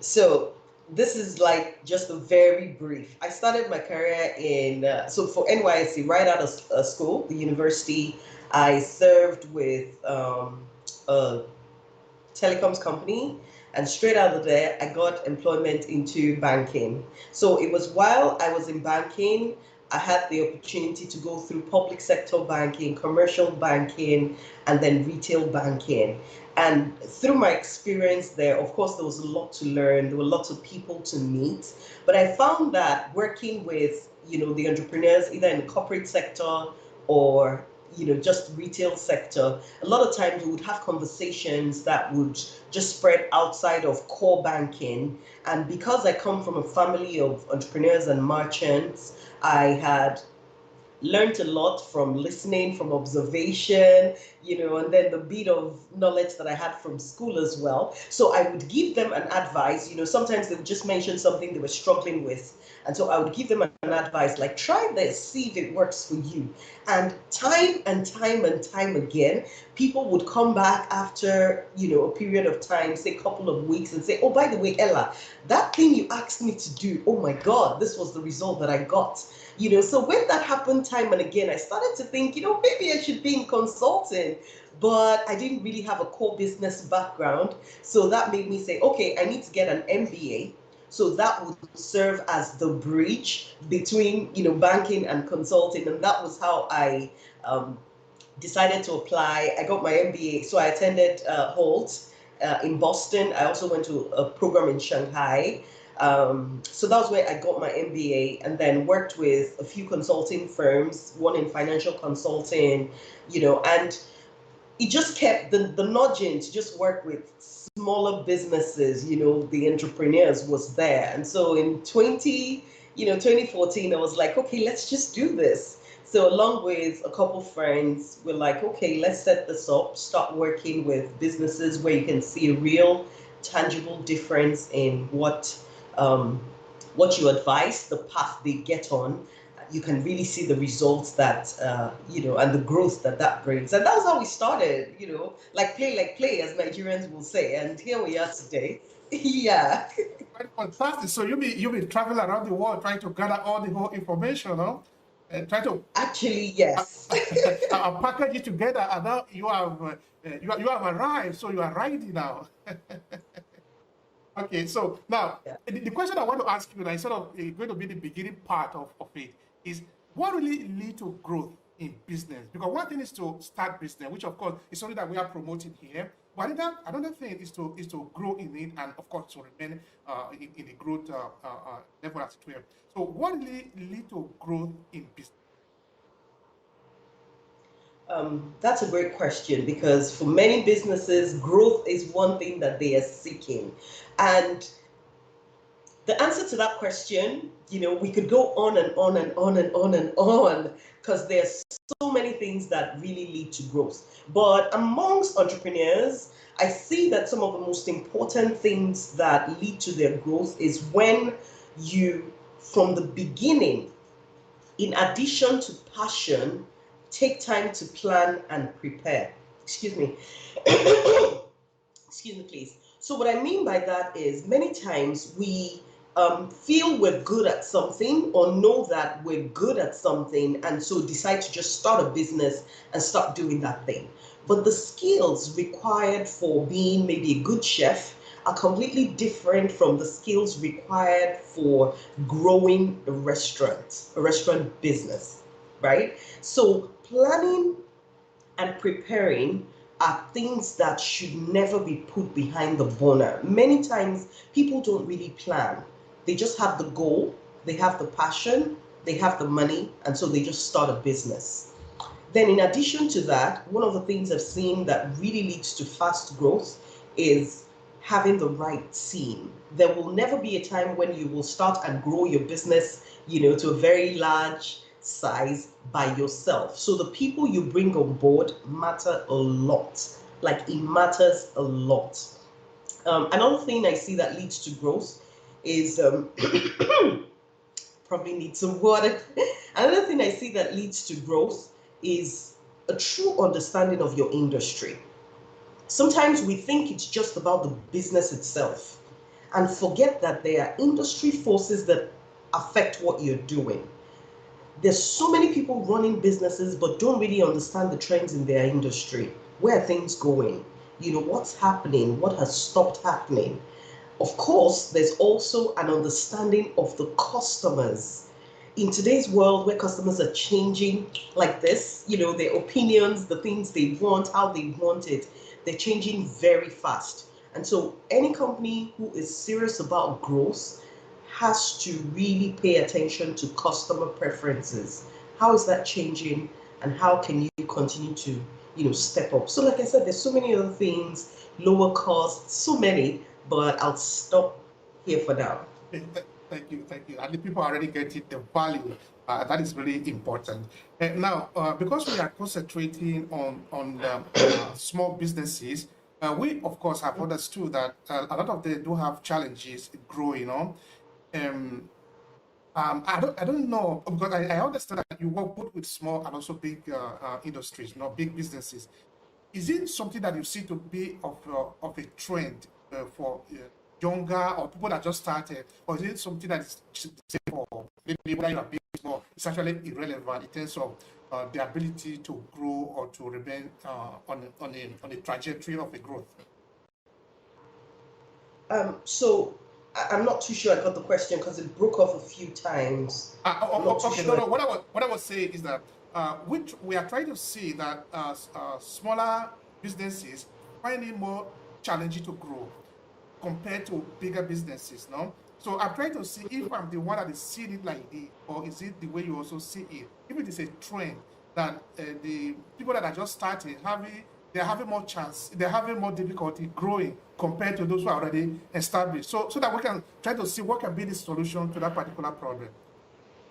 So this is like just a very brief. I started my career in so for NYSC right out of school, the university. I served with a telecoms company, and straight out of there I got employment into banking. So it was while I was in banking I had the opportunity to go through public sector banking, commercial banking, and then retail banking. And through my experience there, of course, there was a lot to learn. There were lots of people to meet. But I found that working with, the entrepreneurs, either in the corporate sector or, just retail sector, a lot of times we would have conversations that would just spread outside of core banking. And because I come from a family of entrepreneurs and merchants, I had learned a lot from listening, from observation, and then the bit of knowledge that I had from school as well. So I would give them an advice. Sometimes they would just mention something they were struggling with. And so I would give them an advice like, try this, see if it works for you. And time again, people would come back after, a period of time, say a couple of weeks, and say, oh, by the way, Ella, that thing you asked me to do, oh my God, this was the result that I got. So when that happened time and again, I started to think, maybe I should be in consulting, but I didn't really have a core business background. So that made me say, okay, I need to get an MBA. So that would serve as the bridge between, banking and consulting. And that was how I decided to apply. I got my MBA. So I attended Holt in Boston. I also went to a program in Shanghai. So that was where I got my MBA, and then worked with a few consulting firms, one in financial consulting, and it just kept the nudging to just work with smaller businesses, the entrepreneurs was there. And so in 2014, I was like, okay, let's just do this. So along with a couple friends, we're like, okay, let's set this up, start working with businesses where you can see a real tangible difference in um, what you advise, the path they get on. You can really see the results that, and the growth that brings. And that's how we started, like play, as Nigerians will say. And here we are today. Yeah. Quite fantastic. So you be traveling around the world trying to gather all the whole information, no? And try to Actually, yes. package it together, and now you have arrived. So you are ready now. Okay, so now Yeah. the question I want to ask you, and sort of going to be the beginning part of it, is what really lead to growth in business? Because one thing is to start business, which of course is something that we are promoting here. But another thing is to grow in it, and of course to remain in the growth level as well. So what really lead to growth in business? That's a great question because for many businesses, growth is one thing that they are seeking. And the answer to that question, we could go on and on and on and on and on because there's so many things that really lead to growth. But amongst entrepreneurs, I see that some of the most important things that lead to their growth is when you, from the beginning, in addition to passion, take time to plan and prepare. Excuse me. Excuse me, please. So what I mean by that is many times we feel we're good at something or know that we're good at something and so decide to just start a business and start doing that thing. But the skills required for being maybe a good chef are completely different from the skills required for growing a restaurant business, right? So planning and preparing are things that should never be put behind the burner. Many times people don't really plan. They just have the goal, they have the passion, they have the money, and so they just start a business. Then, in addition to that, one of the things I've seen that really leads to fast growth is having the right team. There will never be a time when you will start and grow your business, to a very large size by yourself. So the people you bring on board matter a lot. Like it matters a lot. Another thing I see that leads to growth is probably need some water. Another thing I see that leads to growth is a true understanding of your industry. Sometimes we think it's just about the business itself. and forget that there are industry forces that affect what you're doing. There's so many people running businesses but don't really understand the trends in their industry. Where are things going? What's happening? What has stopped happening? Of course, there's also an understanding of the customers. In today's world where customers are changing like this, their opinions, the things they want, how they want it, they're changing very fast. And so any company who is serious about growth has to really pay attention to customer preferences. How is that changing, and how can you continue to, step up? So like I said, there's so many other things, lower costs, so many, but I'll stop here for now. Thank you, thank you. And the people are already getting the value. That is really important. Now, because we are concentrating on small businesses, we of course have understood that a lot of them do have challenges growing on. Um, I don't know because I understand that you work both with small and also big industries, big businesses. Is it something that you see to be of a trend for younger or people that just started, or is it something that is say for maybe whether you are big or small, it's actually irrelevant in terms of the ability to grow or to remain on a trajectory of a growth? So I'm not too sure I got the question because it broke off a few times. I'm not too Okay, sure. no. What I was saying is that which we are trying to see that smaller businesses find it more challenging to grow compared to bigger businesses, no? So I'm trying to see if I'm the one that is seeing it like this, or is it the way you also see it? If it is a trend that the people that are just starting they're having more chance, they're having more difficulty growing compared to those who are already established. So that we can try to see what can be the solution to that particular problem.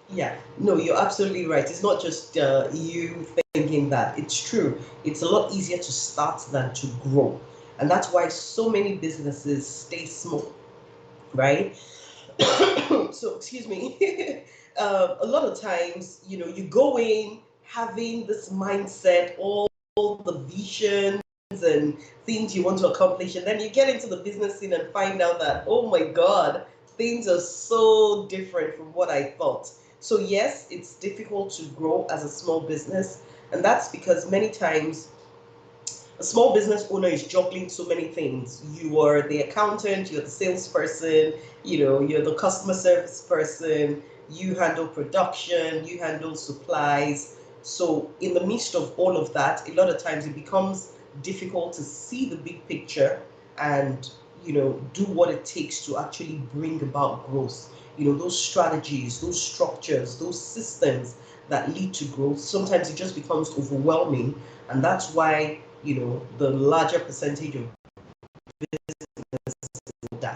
Yeah, no, you're absolutely right. It's not just you thinking that. It's true. It's a lot easier to start than to grow. And that's why so many businesses stay small, right? So, excuse me. A lot of times, you go in having this mindset, all the visions and things you want to accomplish, and then you get into the business scene and find out that, oh my God, things are so different from what I thought. So, yes, it's difficult to grow as a small business, and that's because many times a small business owner is juggling so many things. You are the accountant, you're the salesperson, you're the customer service person, you handle production, you handle supplies. So in the midst of all of that, a lot of times it becomes difficult to see the big picture and do what it takes to actually bring about growth. Those strategies, those structures, those systems that lead to growth, sometimes it just becomes overwhelming, and that's why the larger percentage of business will die.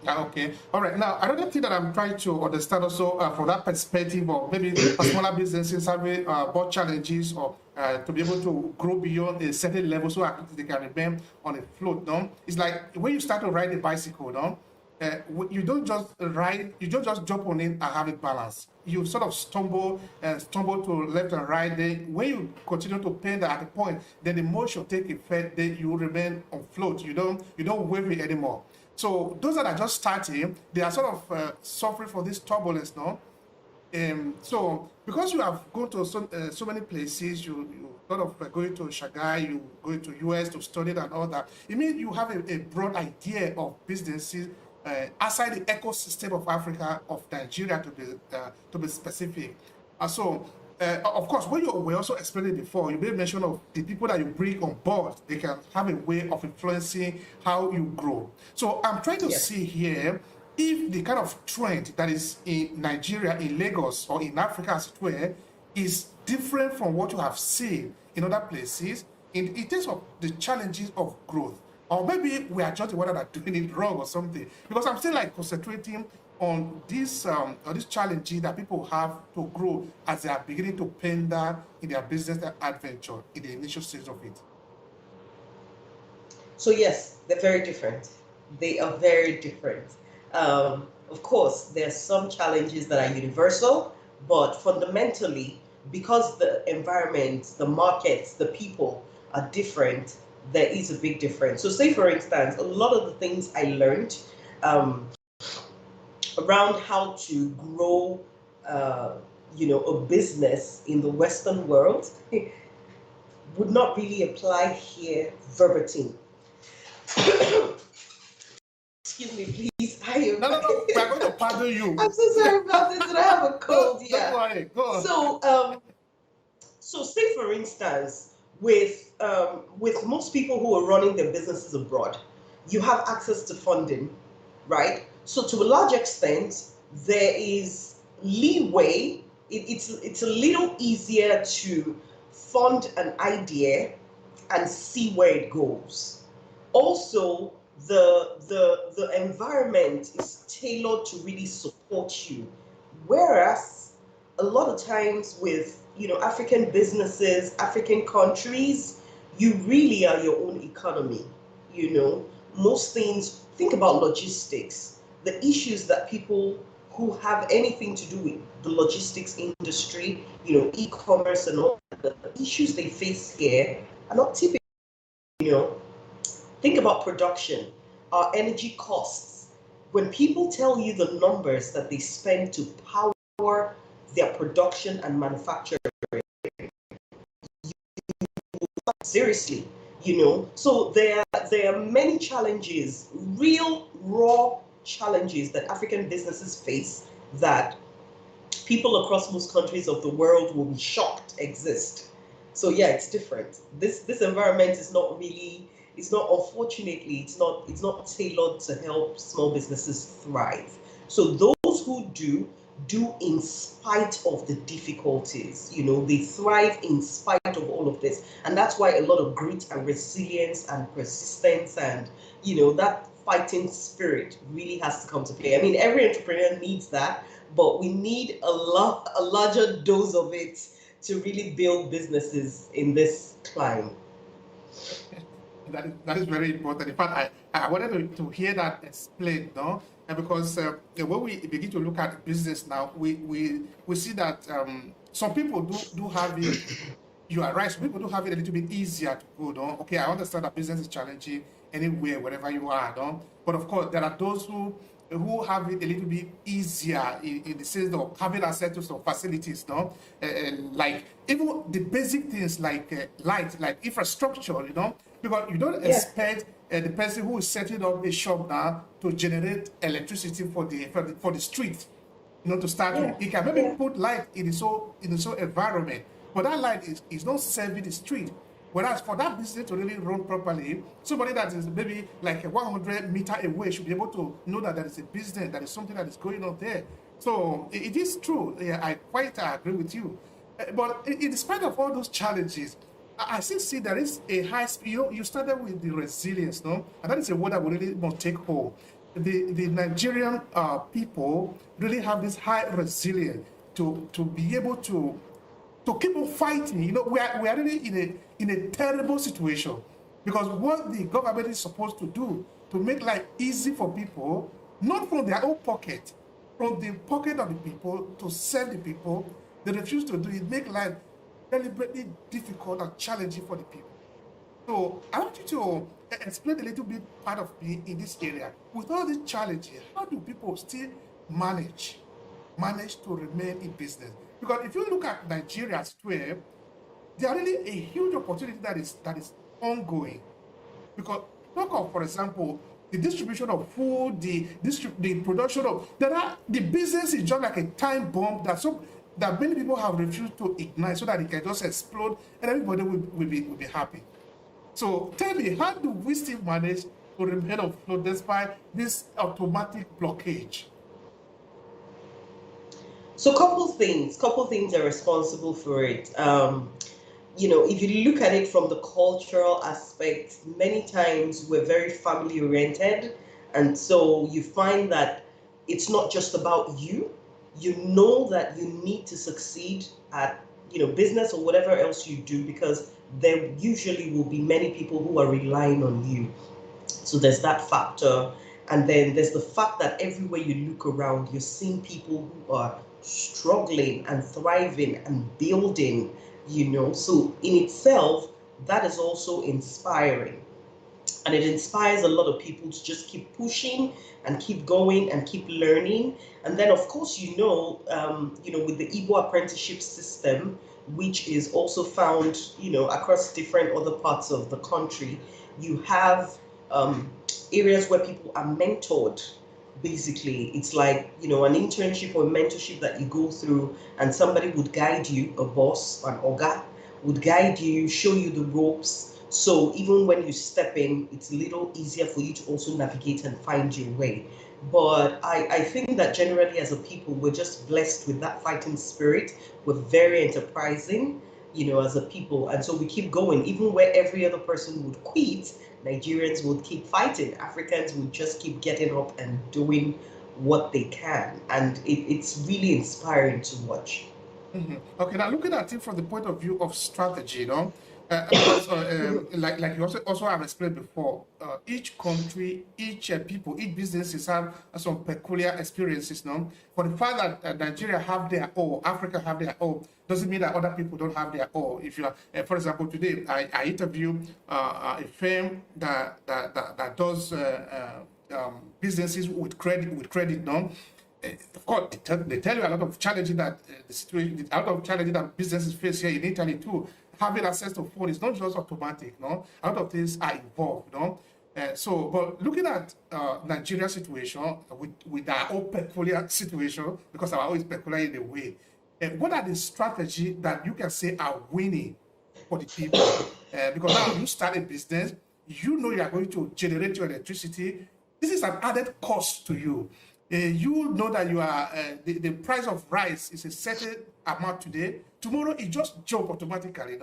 Okay. All right. Now, another thing that I'm trying to understand also from that perspective, or maybe a smaller businesses having more challenges or to be able to grow beyond a certain level so that they can remain on a float, no? It's like when you start to ride a bicycle, no? You don't just ride, you don't just jump on it and have it balance. You sort of stumble to left and right. Then when you continue to pedal at a point, then the motion take effect. Then you remain on float. You don't wave it anymore. So those that are just starting, they are sort of suffering for this turbulence, no? So because you have gone to so many places, you sort of going to Shanghai, you going to US to study and all that. It means you have a broad idea of businesses outside the ecosystem of Africa, of Nigeria to be specific. Of course, when you were also explaining before, you made mention of the people that you bring on board. They can have a way of influencing how you grow. So I'm trying to see here if the kind of trend that is in Nigeria, in Lagos, or in Africa as it were, is different from what you have seen in other places in terms of the challenges of growth. Or maybe we are just the one that are doing it wrong or something. Because I'm still like concentrating on this challenges that people have to grow as they are beginning to ponder in their business adventure in the initial stage of it. So yes, they're very different. They are very different. Of course, there are some challenges that are universal, but fundamentally, because the environment, the markets, the people are different, there is a big difference. So say for instance, a lot of the things I learned um, around how to grow, uh, a business in the Western world would not really apply here verbatim. Excuse me, please. I am. No, no, no. We are going to pardon you. I'm so sorry about this, and I have a cold. Don't worry. Go on. So say for instance, with most people who are running their businesses abroad, you have access to funding, right? So to a large extent, there is leeway. It's a little easier to fund an idea and see where it goes. Also, the environment is tailored to really support you, whereas a lot of times with African businesses, African countries, you really are your own economy. Most things, think about logistics, the issues that people who have anything to do with the logistics industry, e-commerce and all the issues they face here are not typical. Think about production, our energy costs. When people tell you the numbers that they spend to power their production and manufacturing, seriously, So there are many challenges, real raw challenges that African businesses face that people across most countries of the world will be shocked exist. So yeah, it's different. This environment is not really, it's not, unfortunately, it's not tailored to help small businesses thrive. So those who do in spite of the difficulties. They thrive in spite of all of this. And that's why a lot of grit and resilience and persistence and, that fighting spirit really has to come to play. I mean, every entrepreneur needs that, but we need a larger dose of it to really build businesses in this climate. That is very important. In fact, I wanted to hear that explained, no? And because when we begin to look at business now, we see that some people do have it. You are right. Some people do have it a little bit easier to go, no? Okay, I understand that business is challenging anywhere, wherever you are, no? But of course, there are those who have it a little bit easier in the sense of having access to some facilities, no? Like even the basic things like light, like infrastructure, because you don't expect the person who is setting up a shop now to generate electricity for the street, to start with. He can maybe put light in his own environment, but that light is not serving the street. Whereas for that business to really run properly, somebody that is maybe like 100 meters away should be able to know that there is a business, that is something that is going on there. So it is true. Yeah, I quite agree with you. But in spite of all those challenges, I still see there is a high speed. You started with the resilience, no? And that is a word that we really must take hold. The Nigerian people really have this high resilience to be able to keep on fighting. We are really in a terrible situation, because what the government is supposed to do to make life easy for people, not from their own pocket, from the pocket of the people to serve the people, they refuse to do it, make life deliberately difficult and challenging for the people. So I want you to explain a little bit part of me in this area. With all these challenges, how do people still manage to remain in business? Because if you look at Nigeria square, there are really a huge opportunity that is ongoing. Because talk of, for example, the distribution of food, the production of the business is just like a time bomb that many people have refused to ignite so that it can just explode and everybody will be happy. So tell me, how do we still manage to remain afloat despite this automatic blockage? So couple things are responsible for it. If you look at it from the cultural aspect, many times we're very family oriented. And so you find that it's not just about you. You know that you need to succeed at, business or whatever else you do, because there usually will be many people who are relying on you. So there's that factor. And then there's the fact that everywhere you look around, you're seeing people who are struggling and thriving and building, So in itself, that is also inspiring. And it inspires a lot of people to just keep pushing and keep going and keep learning. And then, of course, with the Igbo apprenticeship system, which is also found, across different other parts of the country, you have areas where people are mentored. Basically, it's like, an internship or mentorship that you go through, and somebody would guide you, a boss, an oga, would guide you, show you the ropes. So even when you step in, it's a little easier for you to also navigate and find your way. But I think that generally as a people, we're just blessed with that fighting spirit. We're very enterprising, as a people. And so we keep going. Even where every other person would quit, Nigerians would keep fighting. Africans would just keep getting up and doing what they can. And it's really inspiring to watch. Okay, now looking at it from the point of view of strategy, because like you also have explained before, each country, each people, each businesses have some peculiar experiences. No, for the fact that Nigeria have their own, Africa have their own, doesn't mean that other people don't have their own. If you are, for example, today I interview a firm that does businesses with credit, no. Of course, they tell you a lot of challenges that the situation, a lot of challenges that businesses face here in Italy too. Having access to phone is not just automatic, no. A lot of things are involved, no. But looking at Nigeria's situation with our own peculiar situation, because our own is peculiar in a way, what are the strategies that you can say are winning for the people? Because now you start a business, you know you are going to generate your electricity. This is an added cost to you. You know that you are the price of rice is a certain amount today. Tomorrow it just jump automatically,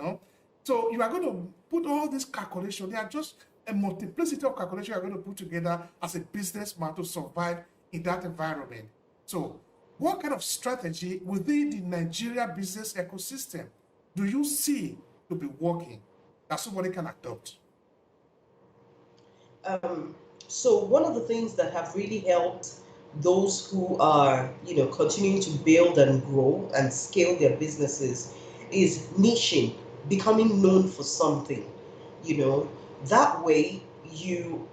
So you are going to put all this calculation. They are just a multiplicity of calculation you are going to put together as a businessman to survive in that environment. So, what kind of strategy within the Nigeria business ecosystem do you see to be working that somebody can adopt? So one of the things that have really helped those who are, continuing to build and grow and scale their businesses is niching, becoming known for something. You know, that way you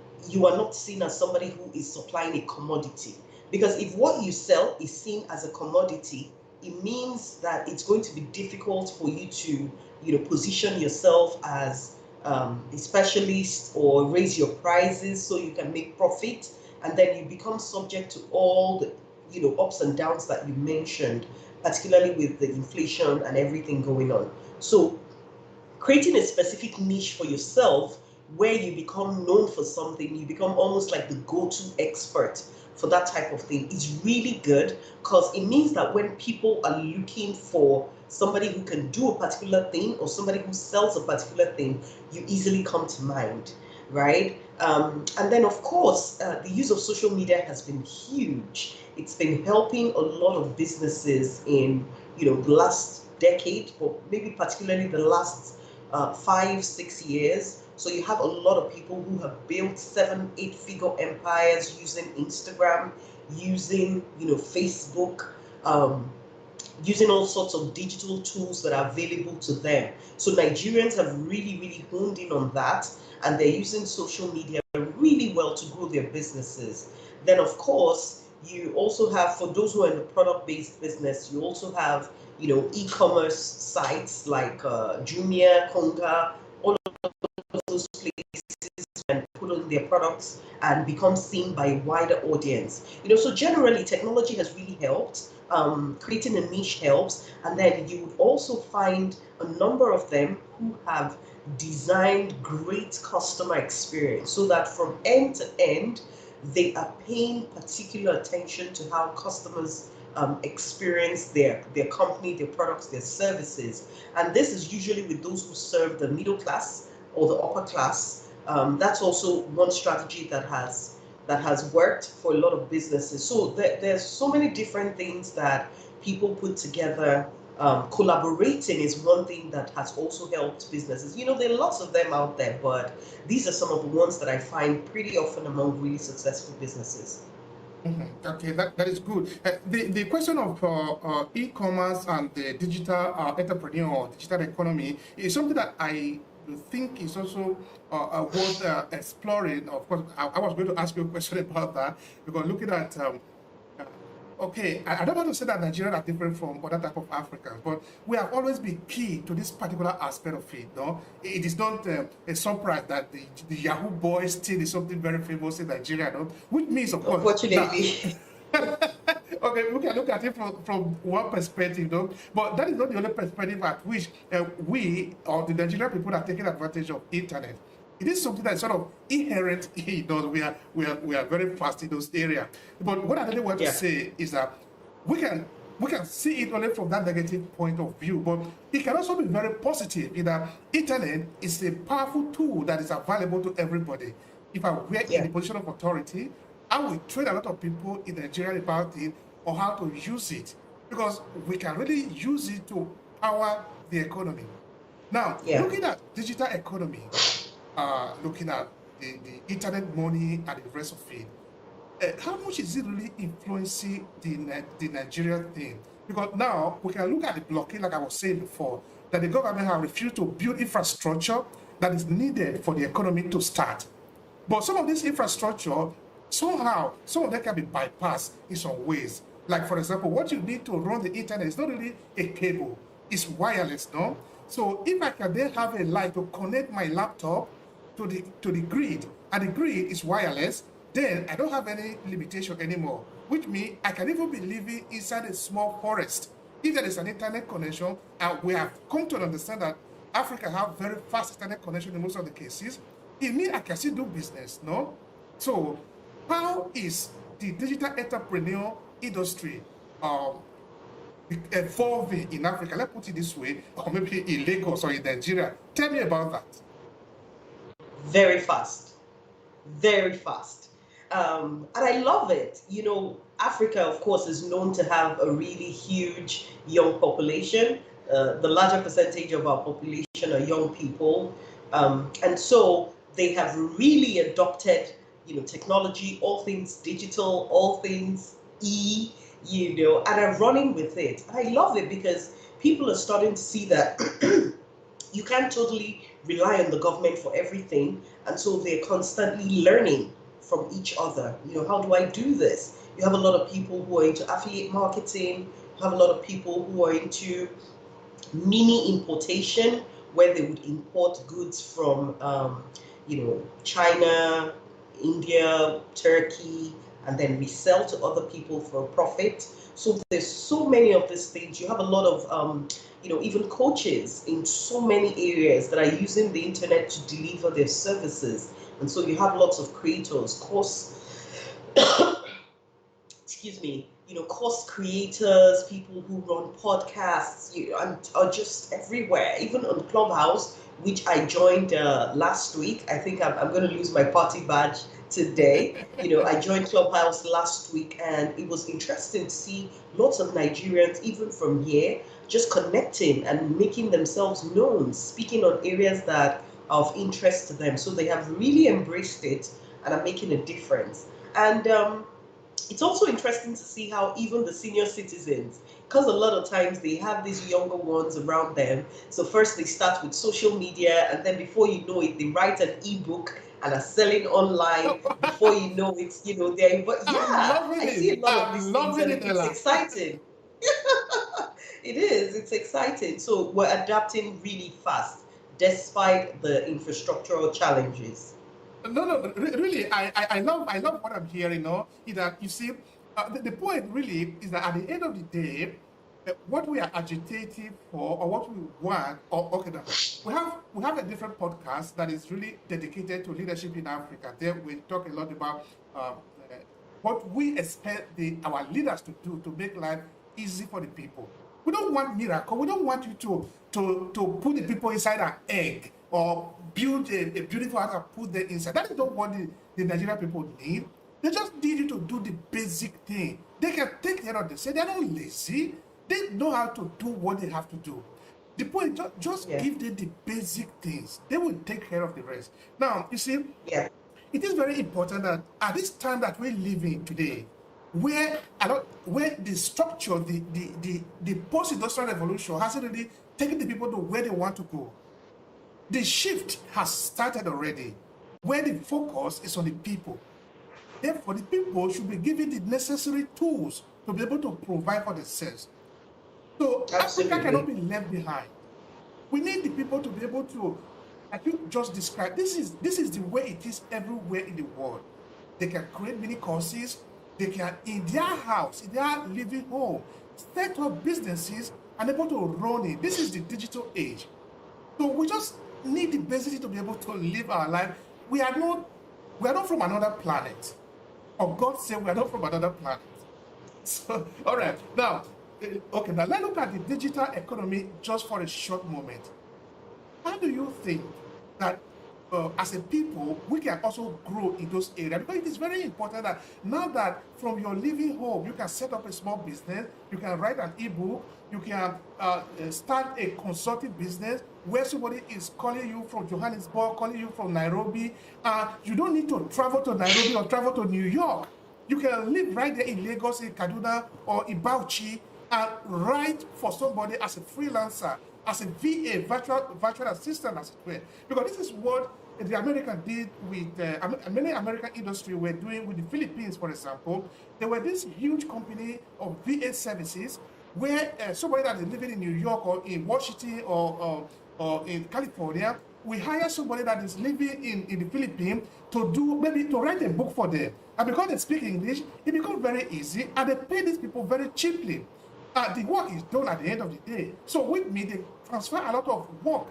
are not seen as somebody who is supplying a commodity. Because if what you sell is seen as a commodity, it means that it's going to be difficult for you to, position yourself as a specialist or raise your prices so you can make profit, and then you become subject to all the ups and downs that you mentioned, particularly with the inflation and everything going on. So creating a specific niche for yourself where you become known for something, you become almost like the go-to expert for that type of thing is really good, because it means that when people are looking for somebody who can do a particular thing or somebody who sells a particular thing, you easily come to mind, right? And then, of course, the use of social media has been huge. It's been helping a lot of businesses in, the last decade, or maybe particularly the last 5, 6 years. So you have a lot of people who have built 7, 8 figure empires using Instagram, using Facebook, using all sorts of digital tools that are available to them. So Nigerians have really, really honed in on that, and they're using social media really well to grow their businesses. Then, of course, you also have, for those who are in the product-based business, you also have, e-commerce sites like Jumia, Konga, all of those places, and put on their products and become seen by a wider audience. So generally, technology has really helped. Creating a niche helps, and then you would also find a number of them who have designed great customer experience, so that from end to end, they are paying particular attention to how customers experience their company, their products, their services. And this is usually with those who serve the middle class or the upper class. That's also one strategy that has worked for a lot of businesses. So there's so many different things that people put together. Collaborating is one thing that has also helped businesses. There are lots of them out there, but these are some of the ones that I find pretty often among really successful businesses. Okay, that is good. The question of e-commerce and the digital entrepreneur or digital economy is something that I you think is also worth exploring? Of course, I was going to ask you a question about that, because looking at uh, okay, I don't want to say that Nigerians are different from other type of Africans, but we have always been key to this particular aspect of it. No, it is not a surprise that the Yahoo boy still is something very famous in Nigeria, no? Which means, of course, that Unfortunately. okay, we can look at it from one perspective, though, but that is not the only perspective at which we or the Nigerian people are taking advantage of internet. It is something that is sort of inherent in us. We are very fast in those areas. But what I really want to Yeah. say is that we can we can see it only from that negative point of view, but it can also be very positive in that internet is a powerful tool that is available to everybody. If I were in Yeah. the position of authority, I will train a lot of people in Nigeria about it or how to use it, because we can really use it to power the economy. Now, Yeah. looking at digital economy, looking at the internet money and the rest of it, how much is it really influencing the Nigerian thing? Because now we can look at the blockade, like I was saying before, that the government have refused to build infrastructure that is needed for the economy to start. But some of this infrastructure, somehow, some of them can be bypassed in some ways. Like, for example, what you need to run the internet is not really a cable, it's wireless, no? So if I can then have a line to connect my laptop to the grid, and the grid is wireless, then I don't have any limitation anymore. Which means I can even be living inside a small forest. If there is an internet connection, and we have come to understand that Africa have very fast internet connection in most of the cases, it means I can still do business, no? So how is the digital entrepreneur industry um, evolving in Africa? Let's put it this way, or maybe in Lagos or in Nigeria. Tell me about that. Very fast, very fast. And I love it. Africa, of course, is known to have a really huge young population. The larger percentage of our population are young people. And so they have really adopted, technology, all things digital, all things and are running with it. And I love it because people are starting to see that you can't totally rely on the government for everything. And so they're constantly learning from each other. How do I do this? You have a lot of people who are into affiliate marketing, you have a lot of people who are into mini importation, where they would import goods from, China, India, Turkey, and then resell to other people for a profit. So there's so many of these things. You have a lot of, even coaches in so many areas that are using the internet to deliver their services. And so you have lots of creators, excuse me, course creators, people who run podcasts, and are just everywhere, even on Clubhouse, which I joined last week. I think I'm going to lose my party badge today. I joined Clubhouse last week, and it was interesting to see lots of Nigerians, even from here, just connecting and making themselves known, speaking on areas that are of interest to them. So they have really embraced it and are making a difference. And it's also interesting to see how even the senior citizens, because a lot of times they have these younger ones around them. So first they start with social media, and then before you know it, they write an ebook and are selling online. Before you know it, but I'm yeah, loving I see it. a lot of these I'm things, loving and it, it's Ella. exciting. It is. It's exciting. So we're adapting really fast, despite the infrastructural challenges. No, no, really, I love what I'm hearing. No, is that you see, the point really is that at the end of the day, what we are agitating for, or what we want, or okay, now we have a different podcast that is really dedicated to leadership in Africa. There we talk a lot about uh, uh, what we expect our leaders to do to make life easy for the people. We don't want miracle. We don't want you to put the people inside an egg or build a beautiful house and put them inside. That is not what the Nigerian people need. They just need you to do the basic thing. They can take care of themselves. They're not lazy. They know how to do what they have to do. The point, just Yeah. give them the basic things. They will take care of the rest. Now, you see, Yeah. it is very important that at this time that we live in today, where the structure, the post-industrial revolution hasn't really taken the people to where they want to go. The shift has started already, where the focus is on the people. Therefore, the people should be given the necessary tools to be able to provide for themselves. So Africa cannot Absolutely. be left behind. We need the people to be able to, like you just described, this is the way it is everywhere in the world. They can create mini courses, they can, in their house, in their living home, set up businesses and able to run it. This is the digital age. So we just need the basics to be able to live our life. We are not from another planet. For God's sake, we are not from another planet. So, all right. Now, okay, now let's look at the digital economy just for a short moment. How do you think that as a people, we can also grow in those areas? Because it is very important that now that from your living home, you can set up a small business, you can write an ebook, you can start a consulting business where somebody is calling you from Johannesburg, calling you from Nairobi. You don't need to travel to Nairobi or travel to New York. You can live right there in Lagos, in Kaduna, or in Bauchi, and write for somebody as a freelancer, as a VA, virtual assistant, as it were. Because this is what the Americans did with many American industry were doing with the Philippines, for example. There were this huge company of VA services where somebody that is living in New York or in Washington or in California, we hire somebody that is living in the Philippines to do, maybe to write a book for them. And because they speak English, it becomes very easy and they pay these people very cheaply. The work is done at the end of the day. So with me, they transfer a lot of work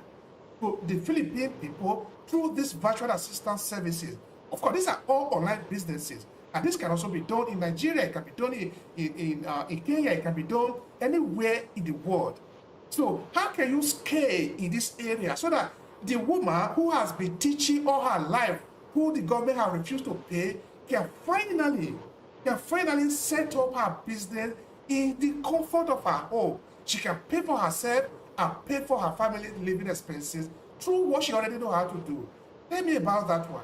to the Philippine people through these virtual assistance services. Of course, these are all online businesses. And this can also be done in Nigeria, it can be done in Kenya, it can be done anywhere in the world. So how can you scale in this area so that the woman who has been teaching all her life, who the government has refused to pay, can finally set up her business in the comfort of her home? She can pay for herself and pay for her family living expenses through what she already knows how to do. Tell me about that one.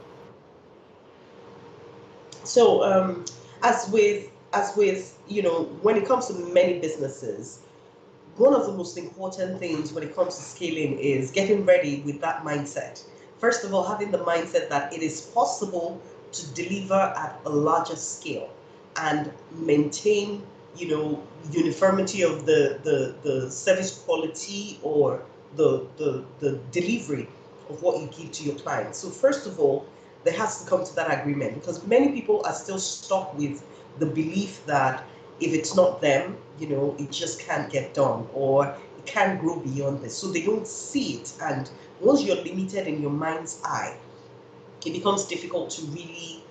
So, as with when it comes to many businesses, one of the most important things when it comes to scaling is getting ready with that mindset. First of all, having the mindset that it is possible to deliver at a larger scale and maintain, uniformity of the service quality or the delivery of what you give to your clients. So first of all, there has to come to that agreement because many people are still stuck with the belief that if it's not them, it just can't get done or it can't grow beyond this. So they don't see it. And once you're limited in your mind's eye, it becomes difficult to really,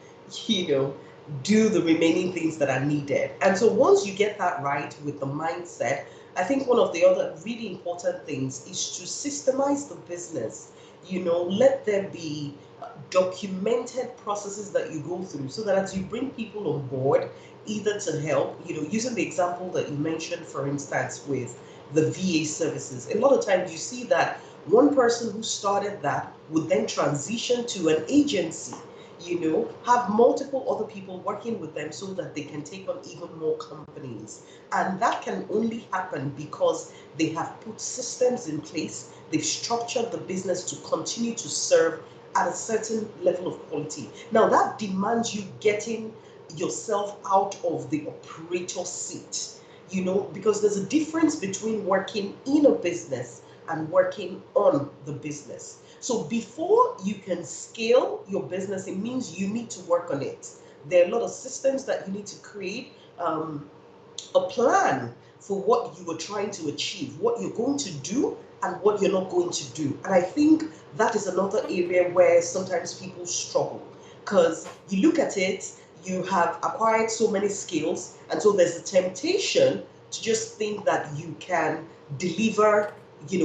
you know, do the remaining things that are needed. And so once you get that right with the mindset, I think one of the other really important things is to systemize the business. Let there be documented processes that you go through so that as you bring people on board, either to help, using the example that you mentioned, for instance, with the VA services, a lot of times you see that one person who started that would then transition to an agency, have multiple other people working with them so that they can take on even more companies. And that can only happen because they have put systems in place, they've structured the business to continue to serve at a certain level of quality. Now, that demands you getting yourself out of the operator seat, because there's a difference between working in a business and working on the business. So before you can scale your business, it means you need to work on it. There are a lot of systems that you need to create, a plan for what you are trying to achieve, what you're going to do and what you're not going to do. And I think that is another area where sometimes people struggle, because you look at it, you have acquired so many skills, and so there's a temptation to just think that you can deliver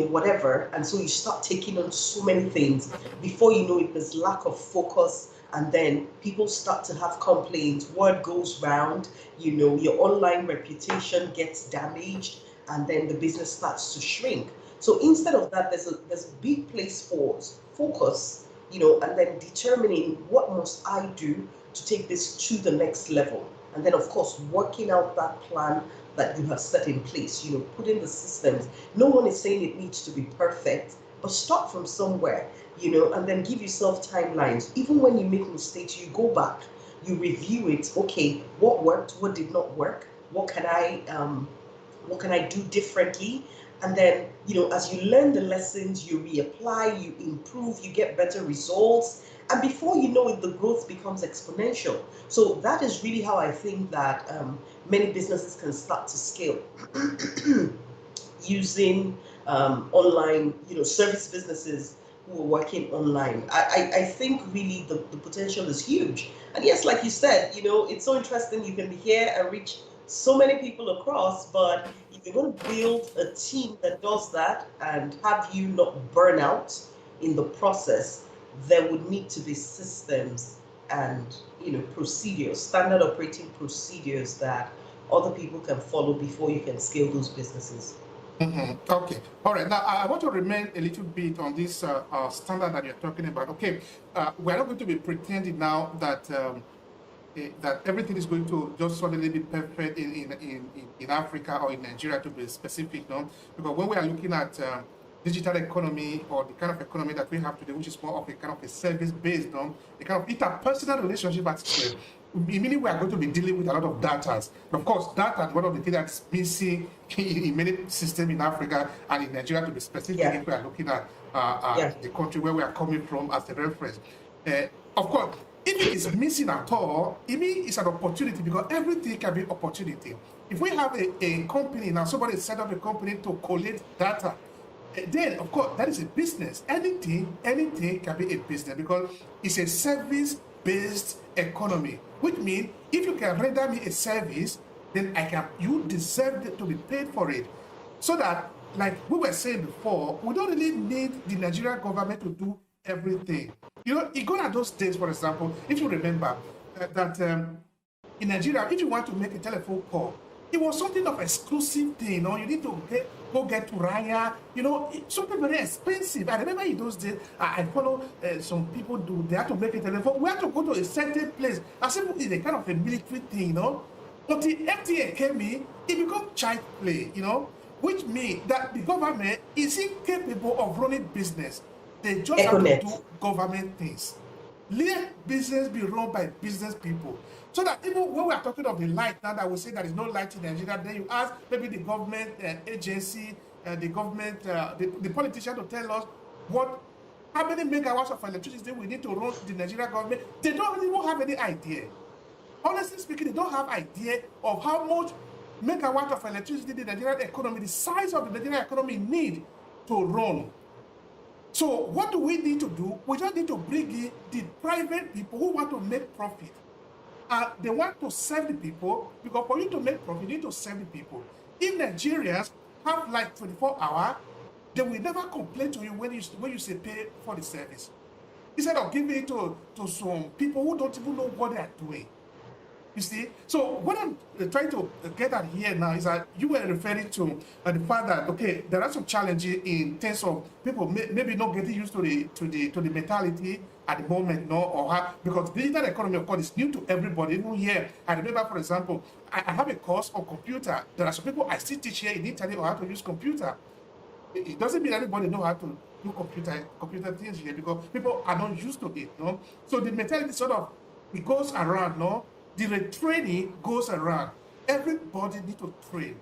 whatever, and so you start taking on so many things. Before you know it, there's lack of focus, and then people start to have complaints, word goes round, your online reputation gets damaged, and then the business starts to shrink. So instead of that, there's a big place for focus, and then determining what must I do to take this to the next level. And then, of course, working out that plan that you have set in place, put in the systems. No one is saying it needs to be perfect, but start from somewhere, and then give yourself timelines. Even when you make mistakes, you go back, you review it. Okay, what worked, what did not work, what can I do differently? And then, as you learn the lessons, you reapply, you improve, you get better results. And before you know it, the growth becomes exponential. So that is really how I think that many businesses can start to scale using online, service businesses who are working online. I think really the potential is huge. And yes, like you said, it's so interesting. You can be here and reach so many people across, but if you're going to build a team that does that and have you not burn out in the process, there would need to be systems and procedures, standard operating procedures that other people can follow before you can scale those businesses. Okay. All right. Now, I want to remain a little bit on this standard that you're talking about. Okay. We're not going to be pretending now that that everything is going to just suddenly be perfect in Africa or in Nigeria, to be specific, no? Because when we are looking at digital economy, or the kind of economy that we have today, which is more of a kind of a service-based, no? A kind of interpersonal relationship at scale, meaning we are going to be dealing with a lot of data. And of course, data is one of the things that's missing in many systems in Africa and in Nigeria, to be specific, if we are looking at the country where we are coming from as a reference. Of course, if it is missing at all, it means it's an opportunity, because everything can be opportunity. If we have a company now, somebody set up a company to collect data, then of course that is a business. Anything can be a business, because it's a service-based economy, which means if you can render me a service, then you deserve to be paid for it. So that, like we were saying before, we don't really need the Nigerian government to do everything. In gone are those days, for example, if you remember that in Nigeria, if you want to make a telephone call, it was something of exclusive thing. You need to go get to Raya. It's something very expensive. I remember in those days, I follow some people they have to make a telephone. We have to go to a certain place. As if it's a kind of a military thing, But the FTA came in, it became child play, which means that the government is incapable of running business. They just have to do government things. Let business be run by business people. So that even when we are talking of the light now, that we say there is no light in Nigeria, then you ask maybe the government agency, the government, the politician to tell us how many megawatts of electricity we need to run the Nigerian government. They don't even have any idea. Honestly speaking, they don't have idea of how much megawatt of electricity the Nigerian economy, the size of the Nigerian economy need to run. So what do we need to do? We just need to bring in the private people who want to make profit. They want to serve the people, because for you to make profit, you need to serve the people. If Nigerians have like 24 hours, they will never complain to you when you say pay for the service. Instead of giving it to some people who don't even know what they are doing. You see? So what I'm trying to get at here now is that you were referring to the fact that, okay, there are some challenges in terms of people maybe not getting used to the mentality at the moment, because digital economy, of course, is new to everybody. Even here, I remember, for example, I have a course on computer. There are some people I still teach here in Italy on how to use computer. It doesn't mean everybody know how to do computer things here, because people are not used to it, So the mentality it goes around, The retraining goes around. Everybody need to train.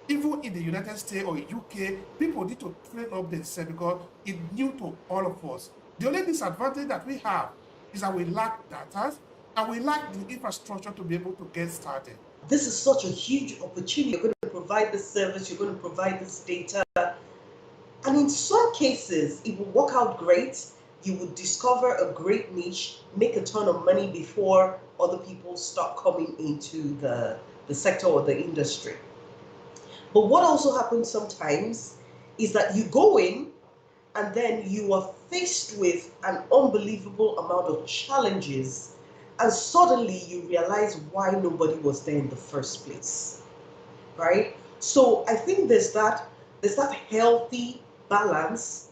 Even in the United States or UK, people need to train up themselves, because it's new to all of us. The only disadvantage that we have is that we lack data and we lack the infrastructure to be able to get started. This is such a huge opportunity. You're going to provide this service, you're going to provide this data. And in some cases, it will work out great. You would discover a great niche, make a ton of money before other people start coming into the sector or the industry. But what also happens sometimes is that you go in and then you are faced with an unbelievable amount of challenges, and suddenly you realize why nobody was there in the first place, right? So I think there's that healthy balance.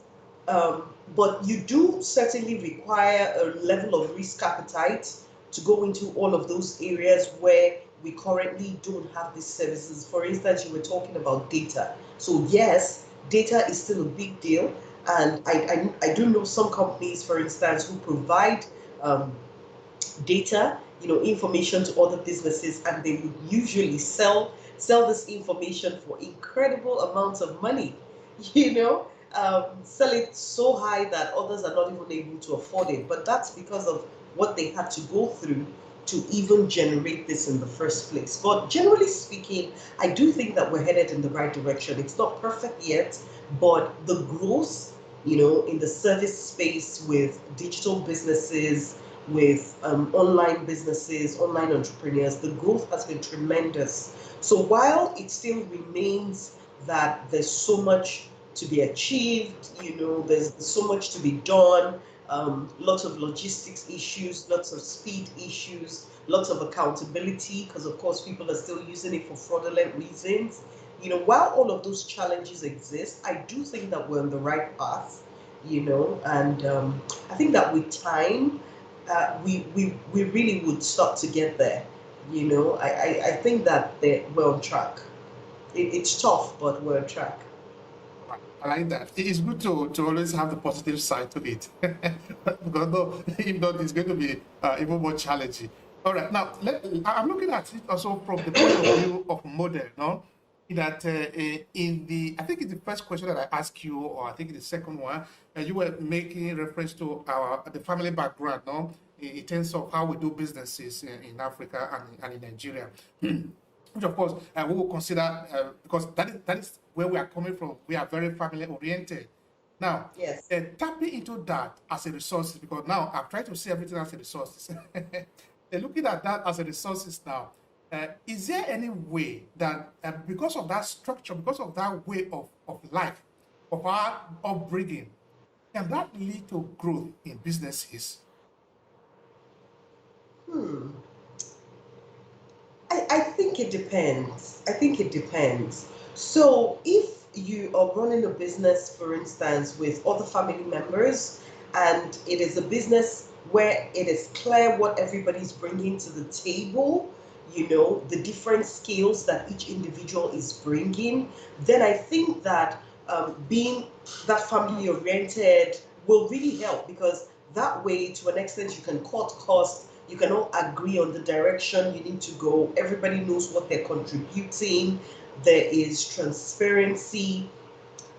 But you do certainly require a level of risk appetite to go into all of those areas where we currently don't have these services. For instance, you were talking about data. So yes, data is still a big deal. And I do know some companies, for instance, who provide um, data, information to other businesses, and they would usually sell this information for incredible amounts of money. Sell it so high that others are not even able to afford it. But that's because of what they had to go through to even generate this in the first place. But generally speaking, I do think that we're headed in the right direction. It's not perfect yet, but the growth, in the service space with digital businesses, with online businesses, online entrepreneurs, the growth has been tremendous. So while it still remains that there's so much to be achieved, there's so much to be done, lots of logistics issues, lots of speed issues, lots of accountability, because of course people are still using it for fraudulent reasons. While all of those challenges exist, I do think that we're on the right path, and I think that with time, we really would start to get there. I think that we're on track. It's tough, but we're on track. I like that. It's good to always have the positive side to it. Because though, if not, it's going to be even more challenging. All right. Now, I'm looking at it also from the point of view of model, no? That I think it's the first question that I asked you, or I think it's the second one, you were making reference to the family background, no? In terms of how we do businesses in Africa and in Nigeria. Which of course we will consider because that is where we are coming from. We are very family oriented. Now, Yes. tapping into that as a resource, because now I've tried to see everything as a resource. Looking at that as a resources now, is there any way that because of that structure, because of that way of life, of our upbringing, can that lead to growth in businesses? Hmm. I think it depends. I think it depends. So if you are running a business, for instance, with other family members, and it is a business where it is clear what everybody's bringing to the table, the different skills that each individual is bringing, then I think that being that family oriented will really help, because that way, to an extent, you can cut costs, you can all agree on the direction you need to go. Everybody knows what they're contributing. There is transparency.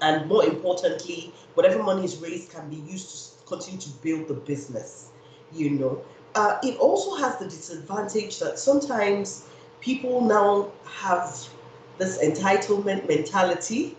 And more importantly, whatever money is raised can be used to continue to build the business. It also has the disadvantage that sometimes people now have this entitlement mentality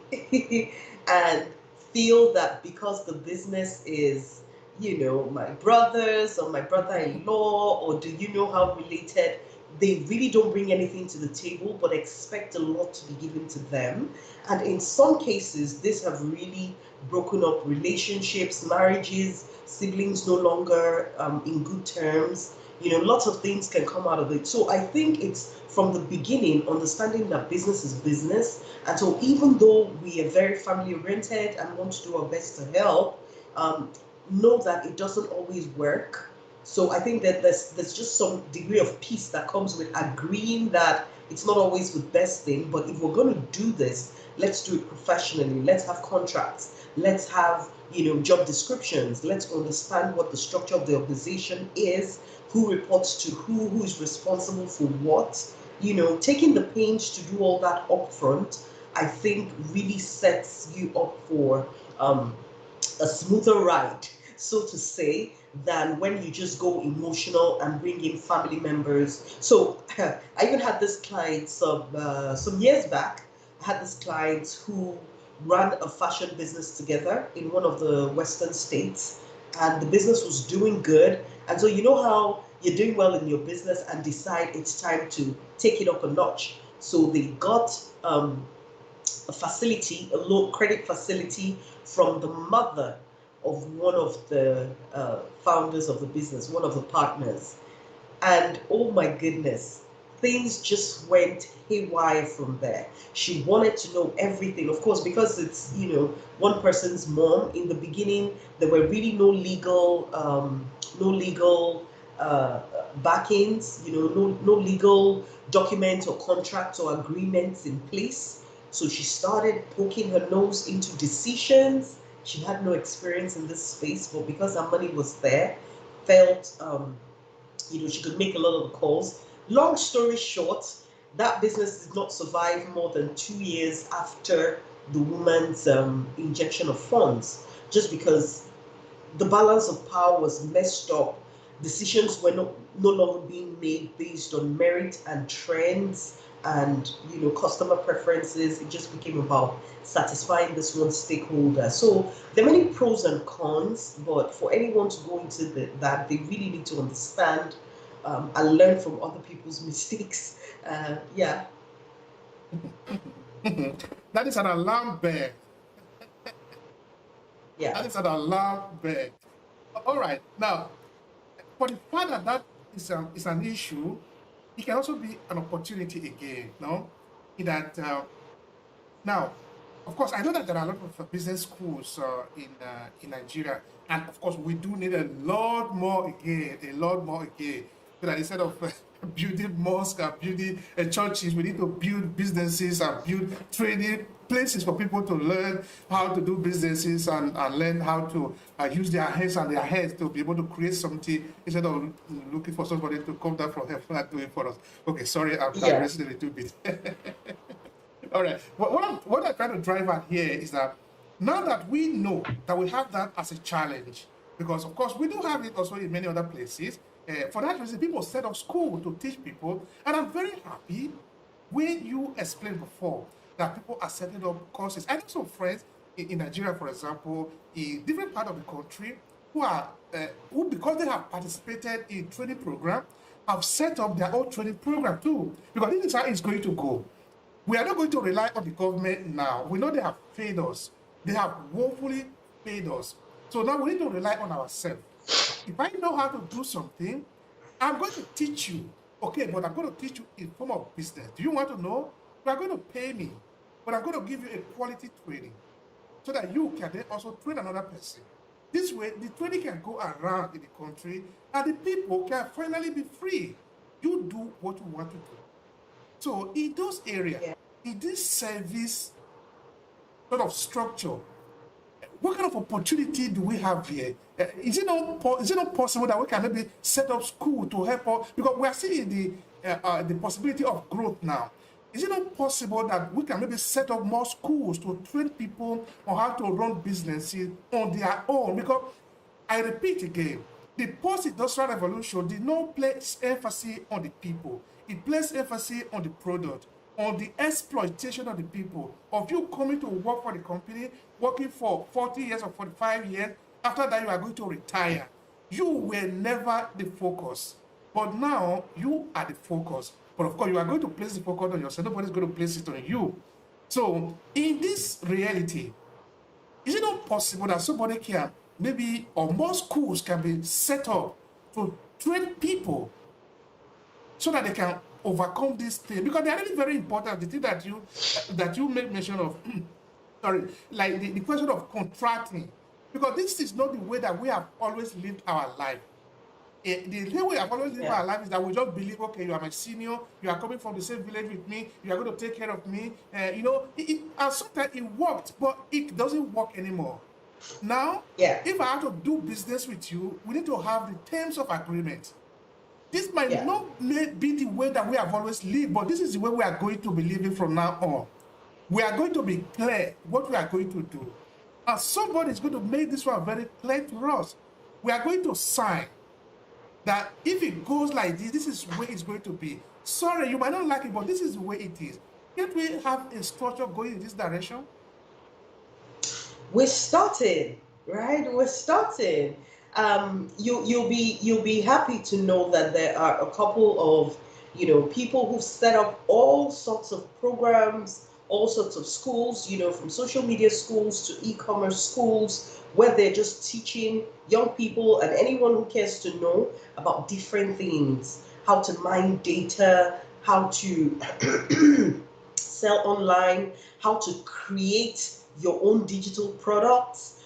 and feel that because the business is, my brothers or my brother-in-law, or do you know how related, they really don't bring anything to the table but expect a lot to be given to them. And in some cases, this have really broken up relationships, marriages, siblings no longer in good terms. Lots of things can come out of it. So I think it's from the beginning, understanding that business is business. And so even though we are very family oriented and want to do our best to help, know that it doesn't always work. So I think that there's just some degree of peace that comes with agreeing that it's not always the best thing, but if we're going to do this, let's do it professionally. Let's have contracts. Let's have, job descriptions. Let's understand what the structure of the organization is, who reports to who is responsible for what. Taking the pains to do all that upfront, I think really sets you up for a smoother ride, so to say, than when you just go emotional and bring in family members. So I even had this client some years back. I had this client who ran a fashion business together in one of the Western states, and the business was doing good. And so you know how you're doing well in your business and decide it's time to take it up a notch. So they got a facility, a low credit facility from the mother of one of the founders of the business, one of the partners. And oh my goodness, things just went haywire from there. She wanted to know everything, of course, because it's, one person's mom. In the beginning, there were really no legal backings, no legal documents or contracts or agreements in place. So she started poking her nose into decisions, She had no experience in this space, but because her money was there, felt she could make a lot of the calls. Long story short, that business did not survive more than 2 years after the woman's injection of funds, just because the balance of power was messed up. Decisions were no longer being made based on merit and trends and customer preferences. It just became about satisfying this one stakeholder. So there are many pros and cons, but for anyone to go into that, they really need to understand and learn from other people's mistakes. Yeah. That is an alarm bell. Yeah. That is an alarm bell. All right. Now, for the fact that that is an issue, it can also be an opportunity again. No, in that now, of course, I know that there are a lot of business schools in Nigeria, and of course, we do need a lot more again, so that instead of building mosques and building churches, we need to build businesses and build training places for people to learn how to do businesses and learn how to use their hands and their heads to be able to create something instead of looking for somebody to come down from heaven and do it for us. Okay, sorry, I'm Yeah. digressing a little bit. All right. What I'm trying to drive at here is that now that we know that we have that as a challenge, because of course we do have it also in many other places. For that reason, people set up school to teach people, and I'm very happy when you explained before that people are setting up courses. I know some friends in Nigeria, for example, in different part of the country, who because they have participated in training program, have set up their own training program too. Because this is how it's going to go. We are not going to rely on the government now. We know they have failed us. They have woefully failed us. So now we need to rely on ourselves. If I know how to do something, I'm going to teach you. Okay, but I'm going to teach you in form of business. Do you want to know? You are going to pay me, but I'm going to give you a quality training so that you can then also train another person. This way, the training can go around in the country and the people can finally be free. You do what you want to do. So in those areas, Yeah. in this service sort of structure, what kind of opportunity do we have here? Is it not possible that we can maybe set up school to help us? Because we are seeing the possibility of growth now. Is it not possible that we can maybe set up more schools to train people on how to run businesses on their own? Because I repeat again, the post-industrial revolution did not place emphasis on the people. It placed emphasis on the product, on the exploitation of the people, of you coming to work for the company, working for 40 years or 45 years. After that, you are going to retire. You were never the focus. But now, you are the focus. But of course, you are going to place the focus on yourself. Nobody's going to place it on you. So, in this reality, is it not possible that somebody can maybe, or more schools can be set up to train people so that they can overcome this thing? Because they are really very important. The thing that you make mention of, sorry, like the question of contracting, because this is not the way that we have always lived our life. The way we have always lived Yeah. our life is that we just believe, okay, you are my senior, you are coming from the same village with me, you are going to take care of me. And sometimes it worked, but it doesn't work anymore. Now, Yeah. if I have to do business with you, we need to have the terms of agreement. This might Yeah. not be the way that we have always lived, but this is the way we are going to be living from now on. We are going to be clear what we are going to do. And somebody is going to make this one very clear to us. We are going to sign that if it goes like this is the way it's going to be. Sorry, you might not like it, but this is the way it is. Can't we have a structure going in this direction? We're starting, right? We're starting. You'll be happy to know that there are a couple of people who've set up all sorts of programs, all sorts of schools, from social media schools to e-commerce schools, where they're just teaching young people and anyone who cares to know about different things, how to mine data, how to sell online, how to create your own digital products,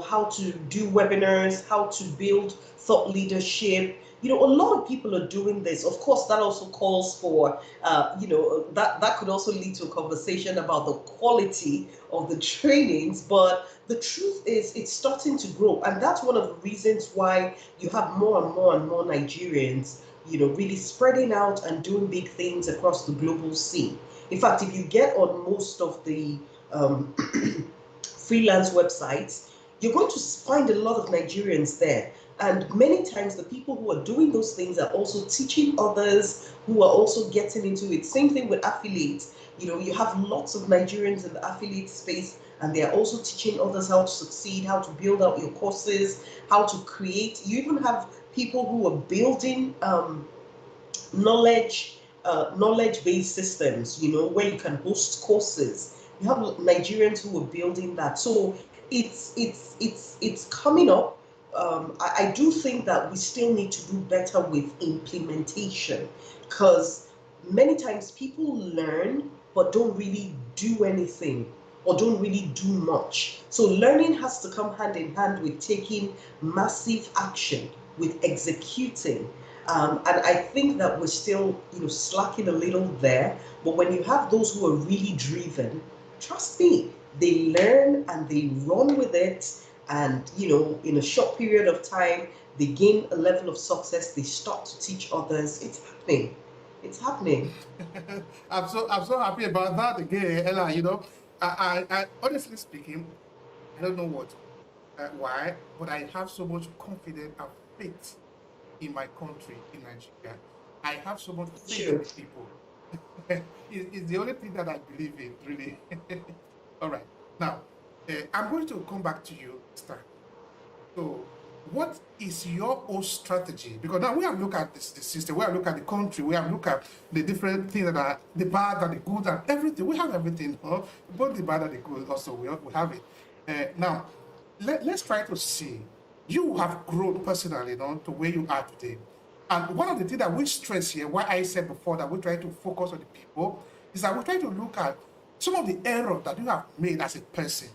how to do webinars, how to build thought leadership, A lot of people are doing this. Of course, that also calls for, that could also lead to a conversation about the quality of the trainings. But the truth is, it's starting to grow, and that's one of the reasons why you have more and more and more Nigerians, really spreading out and doing big things across the global scene. In fact, if you get on most of the um, freelance websites, you're going to find a lot of Nigerians there. And many times, the people who are doing those things are also teaching others who are also getting into it. Same thing with affiliates. You have lots of Nigerians in the affiliate space, and they are also teaching others how to succeed, how to build out your courses, how to create. You even have people who are building knowledge knowledge-based systems, where you can host courses. You have Nigerians who are building that. So it's coming up. I do think that we still need to do better with implementation, because many times people learn but don't really do anything, or don't really do much. So learning has to come hand in hand with taking massive action, with executing. And I think that we're still, slacking a little there. But when you have those who are really driven, trust me, they learn and they run with it. And, in a short period of time, they gain a level of success. They start to teach others. It's happening. It's happening. I'm so happy about that again, Ella. I honestly speaking, I don't know why, but I have so much confidence and faith in my country, in Nigeria. I have so much faith in Sure. the people. It's the only thing that I believe in, really. All right. Now, I'm going to come back to you, Star. So, what is your own strategy? Because now we have looked at the system, we have looked at the country, we have looked at the different things that are the bad and the good and everything. We have everything, huh? Both the bad and the good. Also, we have it. Now, let's try to see. You have grown personally, to where you are today. And one of the things that we stress here, what I said before, that we try to focus on the people, is that we try to look at some of the errors that you have made as a person,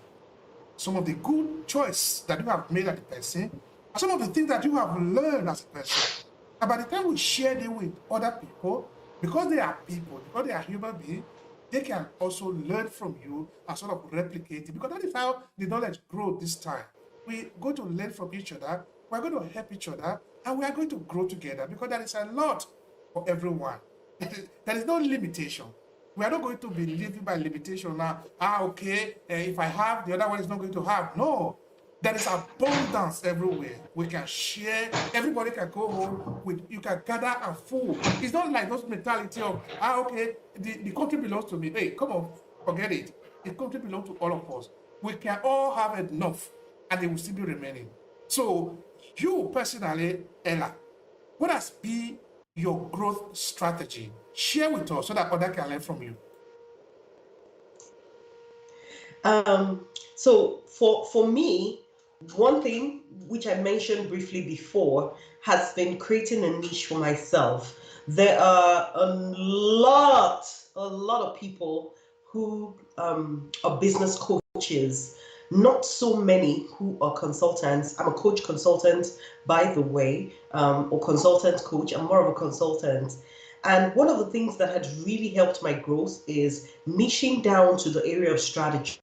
some of the good choice that you have made as a person, and some of the things that you have learned as a person. And by the time we share them with other people, because they are people, because they are human beings, they can also learn from you and sort of replicate it. Because that is how the knowledge grows this time. We go to learn from each other, we're going to help each other, and we are going to grow together, because there is a lot for everyone. There is no limitation. We are not going to be living by limitation now. Okay, if I have, the other one is not going to have. No, there is abundance everywhere. We can share. Everybody can go home with. You can gather and full. It's not like those mentality of okay, the country belongs to me. Hey, come on, forget it. The country belongs to all of us. We can all have enough, and it will still be remaining. So, you personally, Ella, what has been your growth strategy? Share with us so that others can learn from you. Um, so for me, one thing which I mentioned briefly before has been creating a niche for myself. There are a lot of people who are business coaches, not so many who are consultants. I'm a coach consultant, by the way, or consultant coach. I'm more of a consultant. And one of the things that had really helped my growth is niching down to the area of strategy,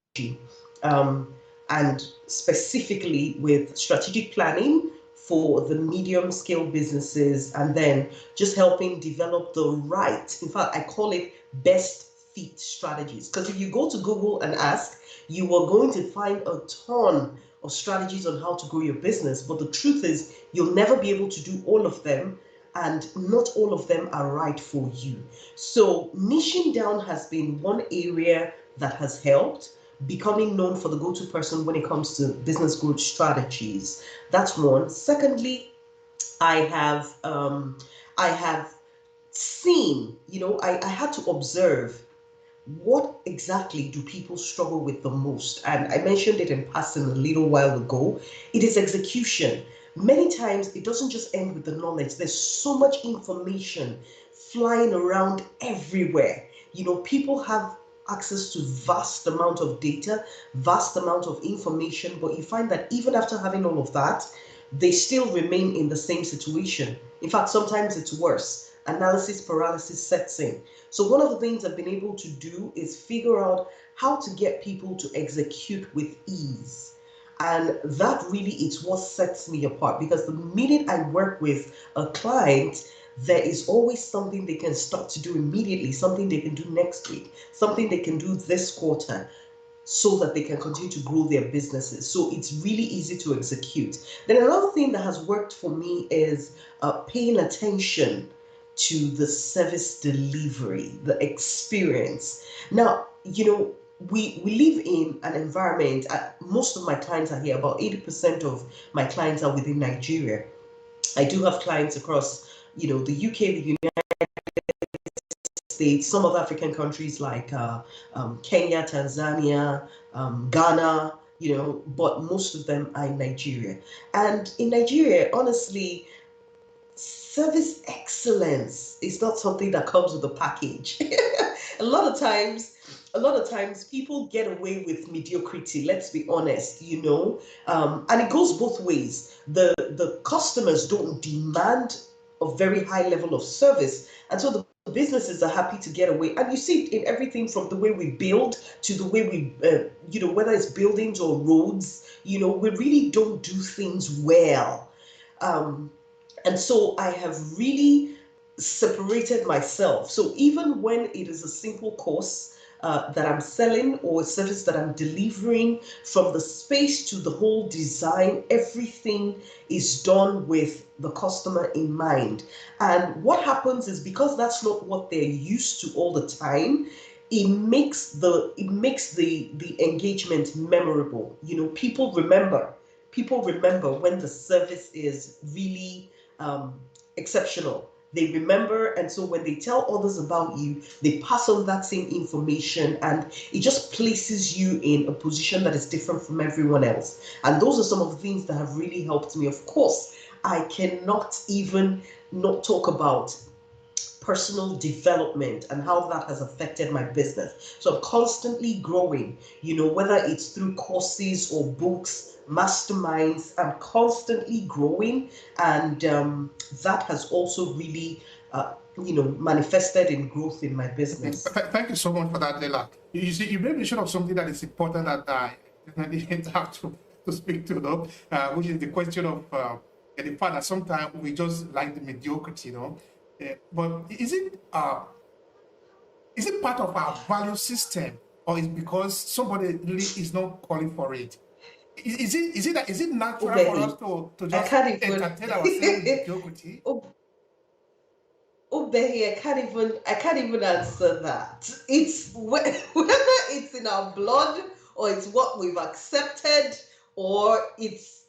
um, and specifically with strategic planning for the medium scale businesses, and then just helping develop the right, in fact, I call it best fit strategies. Because if you go to Google and ask, you are going to find a ton of strategies on how to grow your business. But the truth is, you'll never be able to do all of them, and not all of them are right for you. So, niching down has been one area that has helped. Becoming known for the go to person when it comes to business growth strategies. That's one. Secondly, I have I have seen, I had to observe what exactly do people struggle with the most? And I mentioned it in passing a little while ago. It is execution. Many times it doesn't just end with the knowledge, there's so much information flying around everywhere. People have access to vast amount of data, vast amount of information, but you find that even after having all of that, they still remain in the same situation. In fact, sometimes it's worse. Analysis paralysis sets in. So one of the things I've been able to do is figure out how to get people to execute with ease. And that really is what sets me apart, because the minute I work with a client, there is always something they can start to do immediately, something they can do next week, something they can do this quarter, so that they can continue to grow their businesses. So it's really easy to execute. Then another thing that has worked for me is paying attention to the service delivery, the experience. Now, we live in an environment, most of my clients are here, about 80% of my clients are within Nigeria. I do have clients across, the UK, the States, some of African countries like Kenya, Tanzania, Ghana, but most of them are in Nigeria. And in Nigeria, honestly, service excellence is not something that comes with a package. a lot of times a lot of times people get away with mediocrity, let's be honest, and it goes both ways. The customers don't demand a very high level of service, and so the businesses are happy to get away. And you see it in everything from the way we build to the way we whether it's buildings or roads, we really don't do things well. And so I have really separated myself. So even when it is a simple course that I'm selling or a service that I'm delivering, from the space to the whole design, everything is done with the customer in mind. And what happens is, because that's not what they're used to all the time, it makes the engagement memorable. People remember when the service is really exceptional. They remember, and so when they tell others about you, they pass on that same information, and it just places you in a position that is different from everyone else. And those are some of the things that have really helped me. Of course, I cannot even not talk about personal development and how that has affected my business. So I'm constantly growing, whether it's through courses or books, masterminds. I'm constantly growing, and that has also really manifested in growth in my business. Thank you so much for that, Leila. You see, you made mention of something that is important that I definitely have to speak to, though, which is the question of the fact that sometimes we just like the mediocrity, but is it part of our value system, or is it because somebody really is not calling for it? Is it natural for us to just entertain ourselves with mediocrity? Obehi, I can't even answer that. It's whether it's in our blood, or it's what we've accepted, or it's,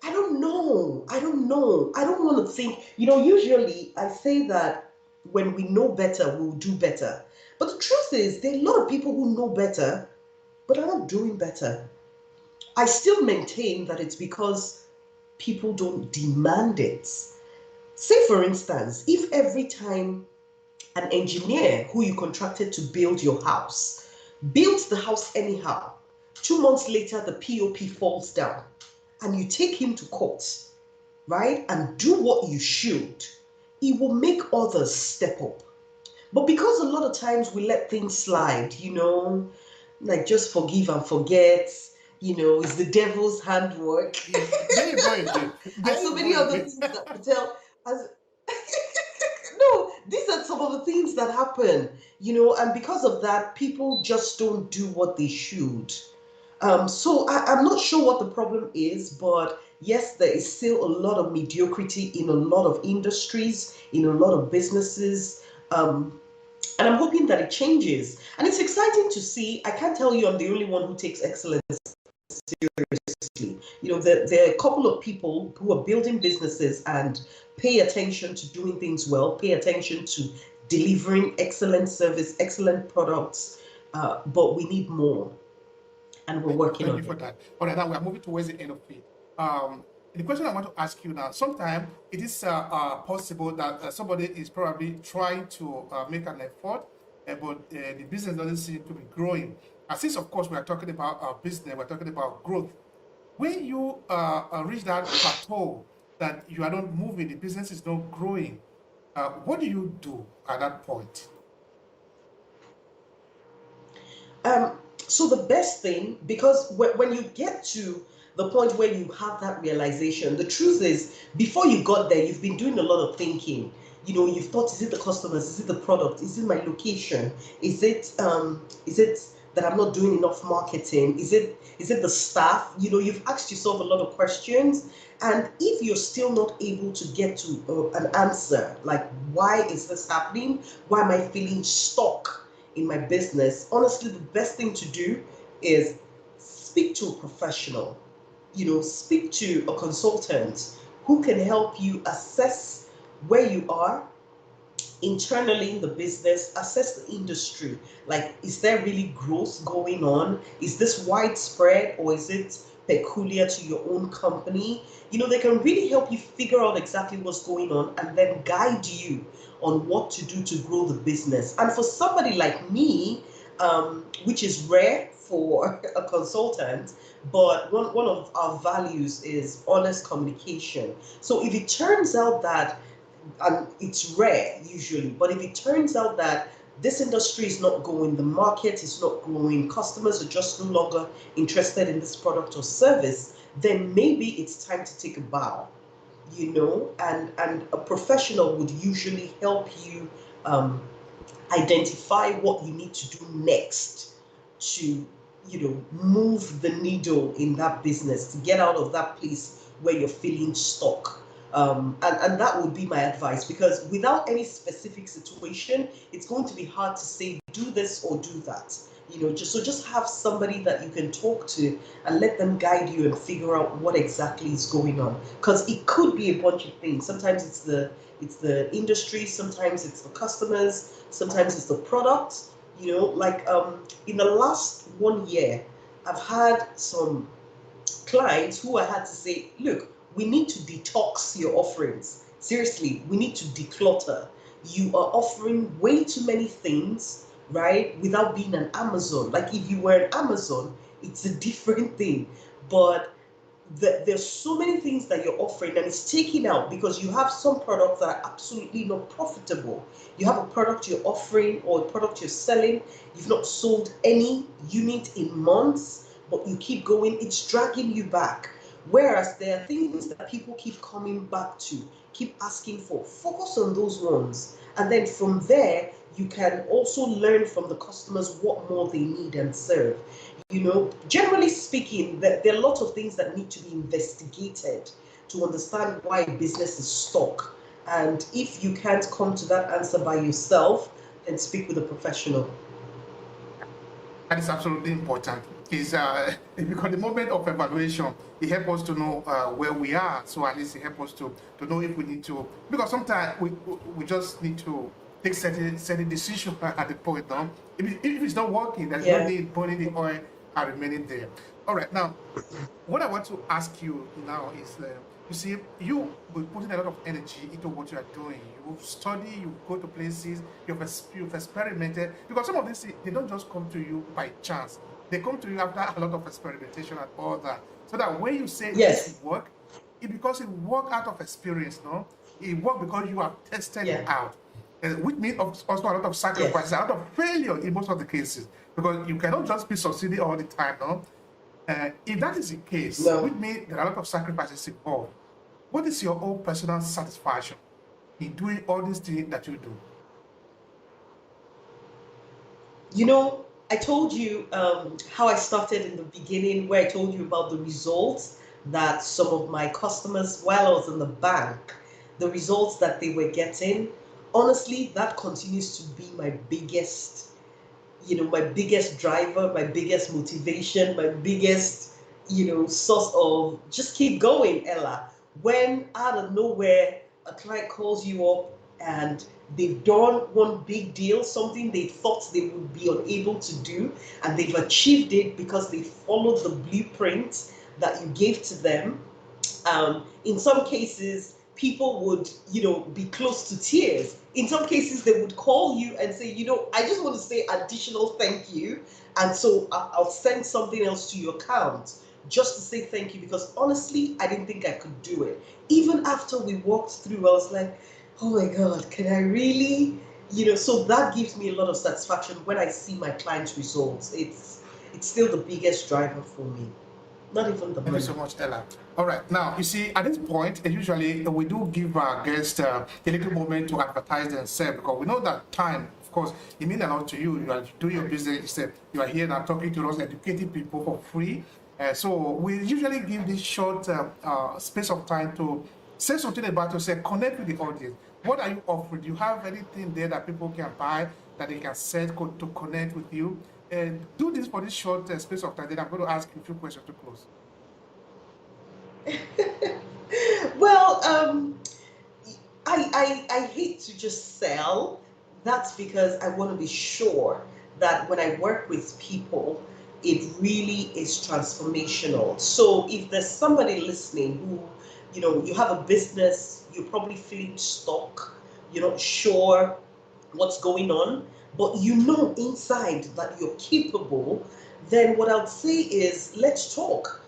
I don't know. I don't want to think, usually I say that when we know better, we'll do better. But the truth is, there are a lot of people who know better, but are not doing better. I still maintain that it's because people don't demand it. Say, for instance, if every time an engineer who you contracted to build your house builds the house anyhow, 2 months later the POP falls down, and you take him to court, right, and do what you should, it will make others step up. But because a lot of times we let things slide, like just forgive and forget, it's the devil's handwork. And so many other things that Patel has. No, these are some of the things that happen, and because of that, people just don't do what they should. So I'm not sure what the problem is, but yes, there is still a lot of mediocrity in a lot of industries, in a lot of businesses. And I'm hoping that it changes. And it's exciting to see. I can't tell you I'm the only one who takes excellence seriously. There are a couple of people who are building businesses and pay attention to doing things well, pay attention to delivering excellent service, excellent products, but we need more, and we're working on it. Thank you for that. All right, now we are moving towards the end of it. The question I want to ask you now, sometimes it is possible that somebody is probably trying to make an effort, but the business doesn't seem to be growing. Since, of course, we are talking about our business, we're talking about growth. when you reach that plateau that you are not moving, the business is not growing, what do you do at that point? Um, so the best thing, because when you get to the point where you have that realization, the truth is, before you got there, you've been doing a lot of thinking. You've thought, is it the customers? Is it the product? Is it my location? Is it that I'm not doing enough marketing? Is it the staff? You've asked yourself a lot of questions. And if you're still not able to get to an answer, like why is this happening? Why am I feeling stuck in my business? Honestly, the best thing to do is speak to a professional. Speak to a consultant who can help you assess where you are internally in the business, assess the industry. Like, is there really growth going on? Is this widespread, or is it peculiar to your own company? They can really help you figure out exactly what's going on and then guide you on what to do to grow the business. And for somebody like me, which is rare for a consultant, but one of our values is honest communication. So if it turns out that, and it's rare usually, but if it turns out that this industry is not going, the market is not growing, customers are just no longer interested in this product or service, then maybe it's time to take a bow. And a professional would usually help you identify what you need to do next to move the needle in that business, to get out of that place where you're feeling stuck. And that would be my advice, because without any specific situation, it's going to be hard to say do this or do that. Just have somebody that you can talk to and let them guide you and figure out what exactly is going on, because it could be a bunch of things. Sometimes it's the industry, sometimes it's the customers, sometimes it's the product. Like in the last 1 year, I've had some clients who I had to say, look, we need to detox your offerings. Seriously, we need to declutter. You are offering way too many things, right? Without being an Amazon. Like, if you were an Amazon, it's a different thing. But there's so many things that you're offering, and it's taken out because you have some products that are absolutely not profitable. You have a product you're offering or a product you're selling, you've not sold any unit in months, but you keep going, it's dragging you back. Whereas there are things that people keep coming back to, keep asking for. Focus on those ones. And then from there, you can also learn from the customers what more they need and serve. Generally speaking, there are a lot of things that need to be investigated to understand why business is stuck. And if you can't come to that answer by yourself, then speak with a professional. That is absolutely important. Is because the moment of evaluation, it helps us to know where we are. So at least it helps us to know if we need to. Because sometimes we just need to take certain decision at the point. Now, if it's not working, there's no Yeah. need burning the oil and remaining there. All right. Now, what I want to ask you now is, you see, you will putting a lot of energy into what you are doing. You study, you go to places, you've experimented. Because some of these things, they don't just come to you by chance. They come to you after a lot of experimentation and all that. So that when you say this Yes. will work, it because it work out of experience, no? It work because you have tested it Yeah. out. Which means also a lot of sacrifices, Yes. a lot of failure in most of the cases. Because you cannot just be succeeding all the time, no? If that is the case, which No. means there are a lot of sacrifices involved, what is your own personal satisfaction in doing all these things that you do? I told you how I started in the beginning, where I told you about the results that some of my customers, while I was in the bank, the results that they were getting. Honestly, that continues to be my biggest driver, my biggest motivation, my biggest, source of just keep going, Ella. When out of nowhere a client calls you up and they've done one big deal, something they thought they would be unable to do, and they've achieved it because they followed the blueprint that you gave to them. In some cases, people would, be close to tears. In some cases, they would call you and say, I just want to say additional thank you. And so I'll send something else to your account. just to say thank you, because honestly, I didn't think I could do it. Even after we walked through, I was like, oh my God, can I really? So that gives me a lot of satisfaction when I see my clients' results. It's still the biggest driver for me, not even the Thank you money. so much, Ella. All right, now you see, at this point, usually we do give our guests a little moment to advertise themselves, because we know that time, of course, it means a lot to you. You are doing your business, you are here now talking to us, educating people for free. So we usually give this short space of time to say something about yourself, connect with the audience. What are you offering? Do you have anything there that people can buy, that they can set to connect with you? And do this for this short space of time. Then I'm going to ask you a few questions to close. Well, I hate to just sell. That's because I want to be sure that when I work with people, it really is transformational. So if there's somebody listening who, you have a business, you're probably feeling stuck, you're not sure what's going on, but you know inside that you're capable, then what I'd say is let's talk.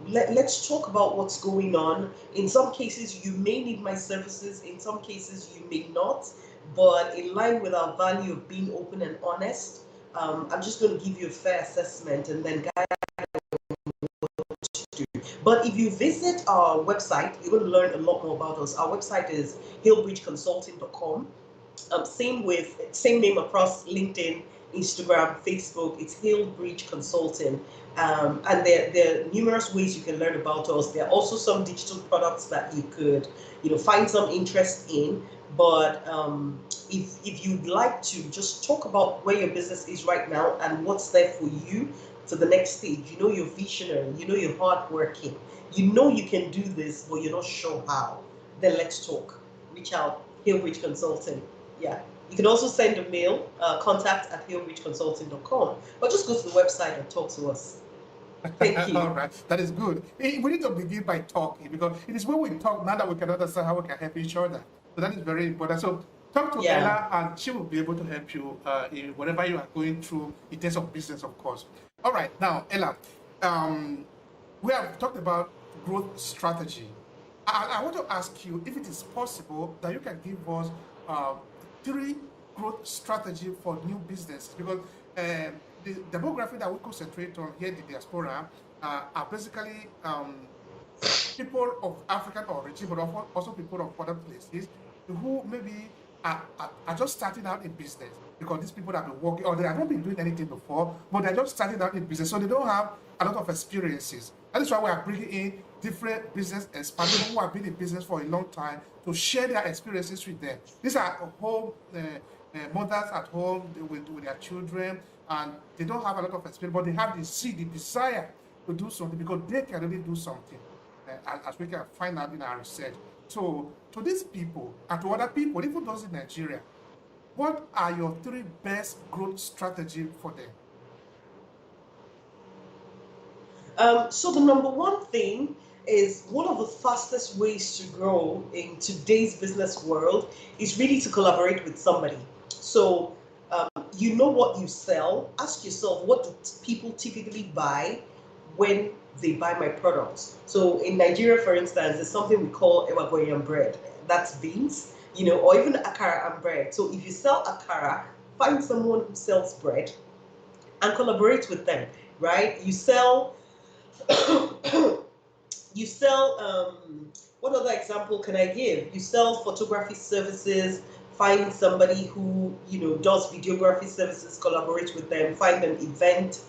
Let's talk about what's going on. In some cases, you may need my services, in some cases, you may not. But in line with our value of being open and honest, I'm just going to give you a fair assessment and then guide you. But if you visit our website, you're going to learn a lot more about us. Our website is hillbridgeconsulting.com. Same name across LinkedIn, Instagram, Facebook. It's Hillbridge Consulting, and there are numerous ways you can learn about us. There are also some digital products that you could, find some interest in. But if you'd like to just talk about where your business is right now and what's there for you for the next stage, you're visionary, you're hardworking, you can do this, but you're not sure how, then let's talk. Reach out, Hillbridge Consulting. Yeah. You can also send a mail, contact@hillbridgeconsulting.com, or just go to the website and talk to us. Thank you. All right, that is good. We need to begin by talking, because it is when we talk now that we can understand how we can help each other. So that is very important. So talk to Ella, and she will be able to help you in whatever you are going through in terms of business, of course. All right, now Ella, we have talked about growth strategy. I want to ask you if it is possible that you can give us 3 growth strategy for new business, because the demographic that we concentrate on here in the diaspora are basically people of African origin, but also people of other places who maybe are just starting out in business, because these people have been working, or they have not been doing anything before, but they're just starting out in business, so they don't have a lot of experiences. That is why we are bringing in different business experts who have been in business for a long time to share their experiences with them. These are home mothers at home with their children, and they don't have a lot of experience, but they have the desire to do something, because they can really do something, as we can find out in our research. So to these people and to other people, even those in Nigeria, what are your 3 best growth strategies for them? So the number one thing is, one of the fastest ways to grow in today's business world is really to collaborate with somebody. So you know what you sell. Ask yourself, what do people typically buy when they buy my products? So in Nigeria, for instance, there's something we call ewagoyan bread. That's beans, or even akara and bread. So if you sell akara, find someone who sells bread and collaborate with them, right? You sell what other example can I give? You sell photography services, find somebody who does videography services, collaborate with them. Find an event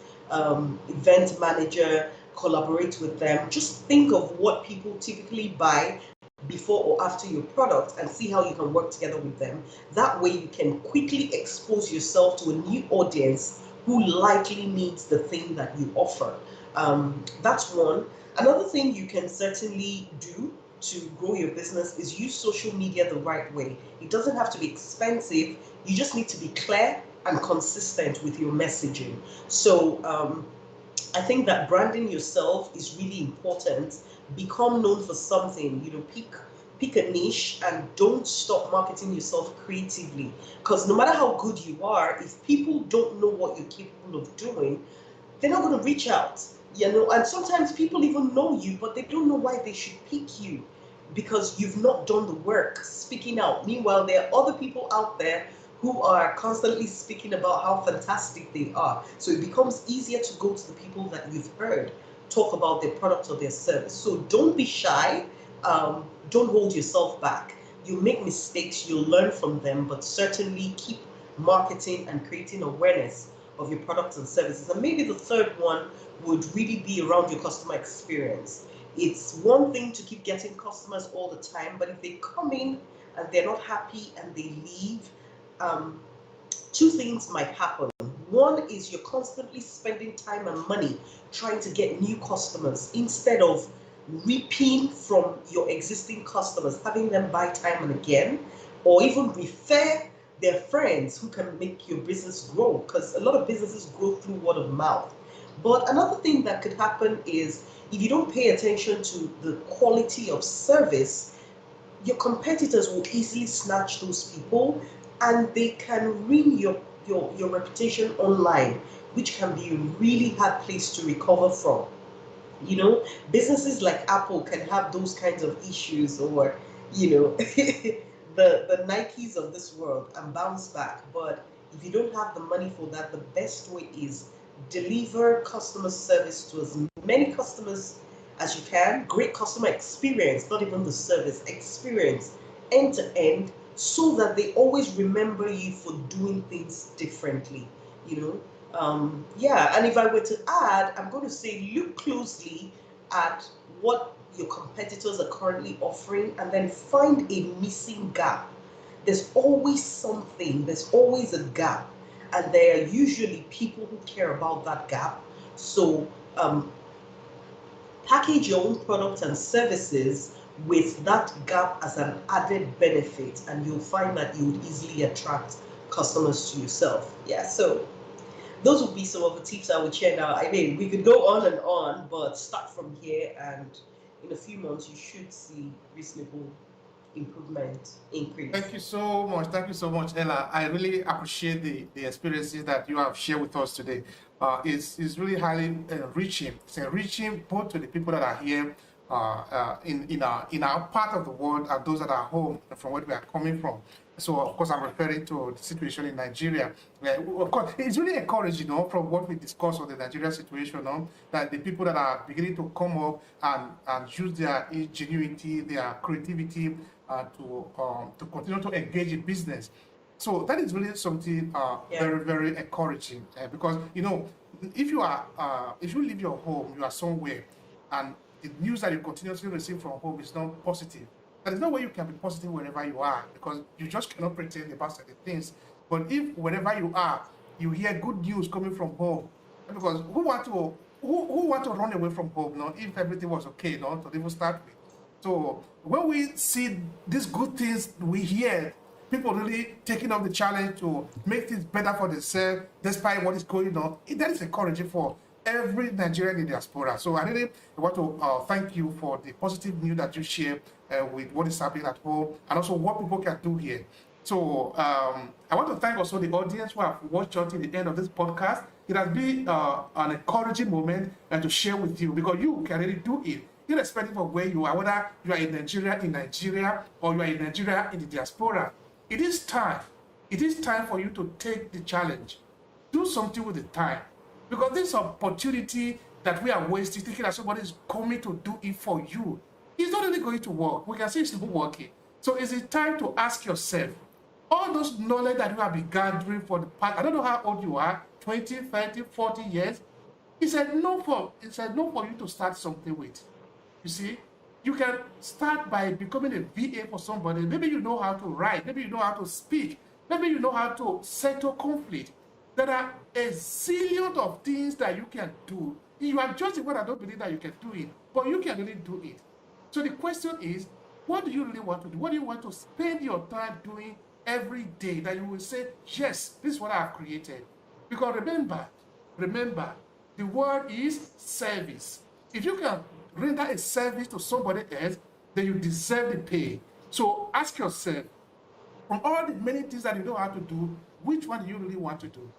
manager, collaborate with them. Just think of what people typically buy before or after your product and see how you can work together with them. That way you can quickly expose yourself to a new audience who likely needs the thing that you offer. That's one. Another thing you can certainly do to grow your business is use social media the right way. It doesn't have to be expensive. You just need to be clear and consistent with your messaging. So I think that branding yourself is really important. Become known for something. Pick a niche and don't stop marketing yourself creatively. Because no matter how good you are, if people don't know what you're capable of doing, they're not going to reach out, and sometimes people even know you, but they don't know why they should pick you because you've not done the work speaking out. Meanwhile, there are other people out there who are constantly speaking about how fantastic they are. So it becomes easier to go to the people that you've heard talk about their product or their service. So don't be shy. Don't hold yourself back. You make mistakes, you'll learn from them, but certainly keep marketing and creating awareness of your products and services. And maybe the third one would really be around your customer experience. It's one thing to keep getting customers all the time, but if they come in and they're not happy and they leave, two things might happen. One is you're constantly spending time and money trying to get new customers instead of reaping from your existing customers, having them buy time and again, or even refer their friends who can make your business grow, because a lot of businesses grow through word of mouth. But another thing that could happen is if you don't pay attention to the quality of service, your competitors will easily snatch those people and they can ruin your reputation online, which can be a really hard place to recover from. Businesses like Apple can have those kinds of issues, or the Nikes of this world, and bounce back. But if you don't have the money for that, the best way is deliver customer service to as many customers as you can. Great customer experience, not even the service experience, end to end, so that they always remember you for doing things differently. And if I were to add, I'm going to say look closely at what your competitors are currently offering and then find a missing gap. There's always something, there's always a gap, and there are usually people who care about that gap. So package your own products and services with that gap as an added benefit, and you'll find that you would easily attract customers to yourself. Yeah, so those would be some of the tips I would share now. I mean, we could go on and on, but start from here, and in a few months, you should see reasonable improvement, increase. Thank you so much. Thank you so much, Ella. I really appreciate the experiences that you have shared with us today. It's really highly enriching. It's enriching both to the people that are here in our part of the world and those that are home from where we are coming from. So, of course, I'm referring to the situation in Nigeria. Of course, it's really encouraging, from what we discussed on the Nigeria situation, that the people that are beginning to come up and use their ingenuity, their creativity to continue to engage in business. So that is really something very, very encouraging, because if you leave your home, you are somewhere, and the news that you continuously receive from home is not positive. There is no way you can be positive wherever you are, because you just cannot pretend about certain things. But if wherever you are, you hear good news coming from home, because who want to run away from home, if everything was okay, to even start with. So when we see these good things, we hear people really taking up the challenge to make things better for themselves despite what is going on. That is encouraging for every Nigerian in diaspora. So I really want to thank you for the positive news that you share with what is happening at home, and also what people can do here. So I want to thank also the audience who have watched until the end of this podcast. It has been an encouraging moment to share with you, because you can really do it, irrespective of where you are, whether you are in Nigeria, or you are in Nigeria in the diaspora. It is time for you to take the challenge. Do something with the time. Because this opportunity that we are wasting, thinking that somebody is coming to do it for you, it's not really going to work. We can see it's not working. So is it time to ask yourself, all those knowledge that you have been gathering for the past, I don't know how old you are, 20, 30, 40 years, it's a no for you to start something with. You see, you can start by becoming a VA for somebody. Maybe you know how to write, maybe you know how to speak, maybe you know how to settle conflict. There are a zillion of things that you can do. You are just the one that don't believe that you can do it, but you can really do it. So the question is, what do you really want to do? What do you want to spend your time doing every day that you will say, yes, this is what I have created? Because remember, the word is service. If you can render a service to somebody else, then you deserve the pay. So ask yourself, from all the many things that you know how to do, which one do you really want to do?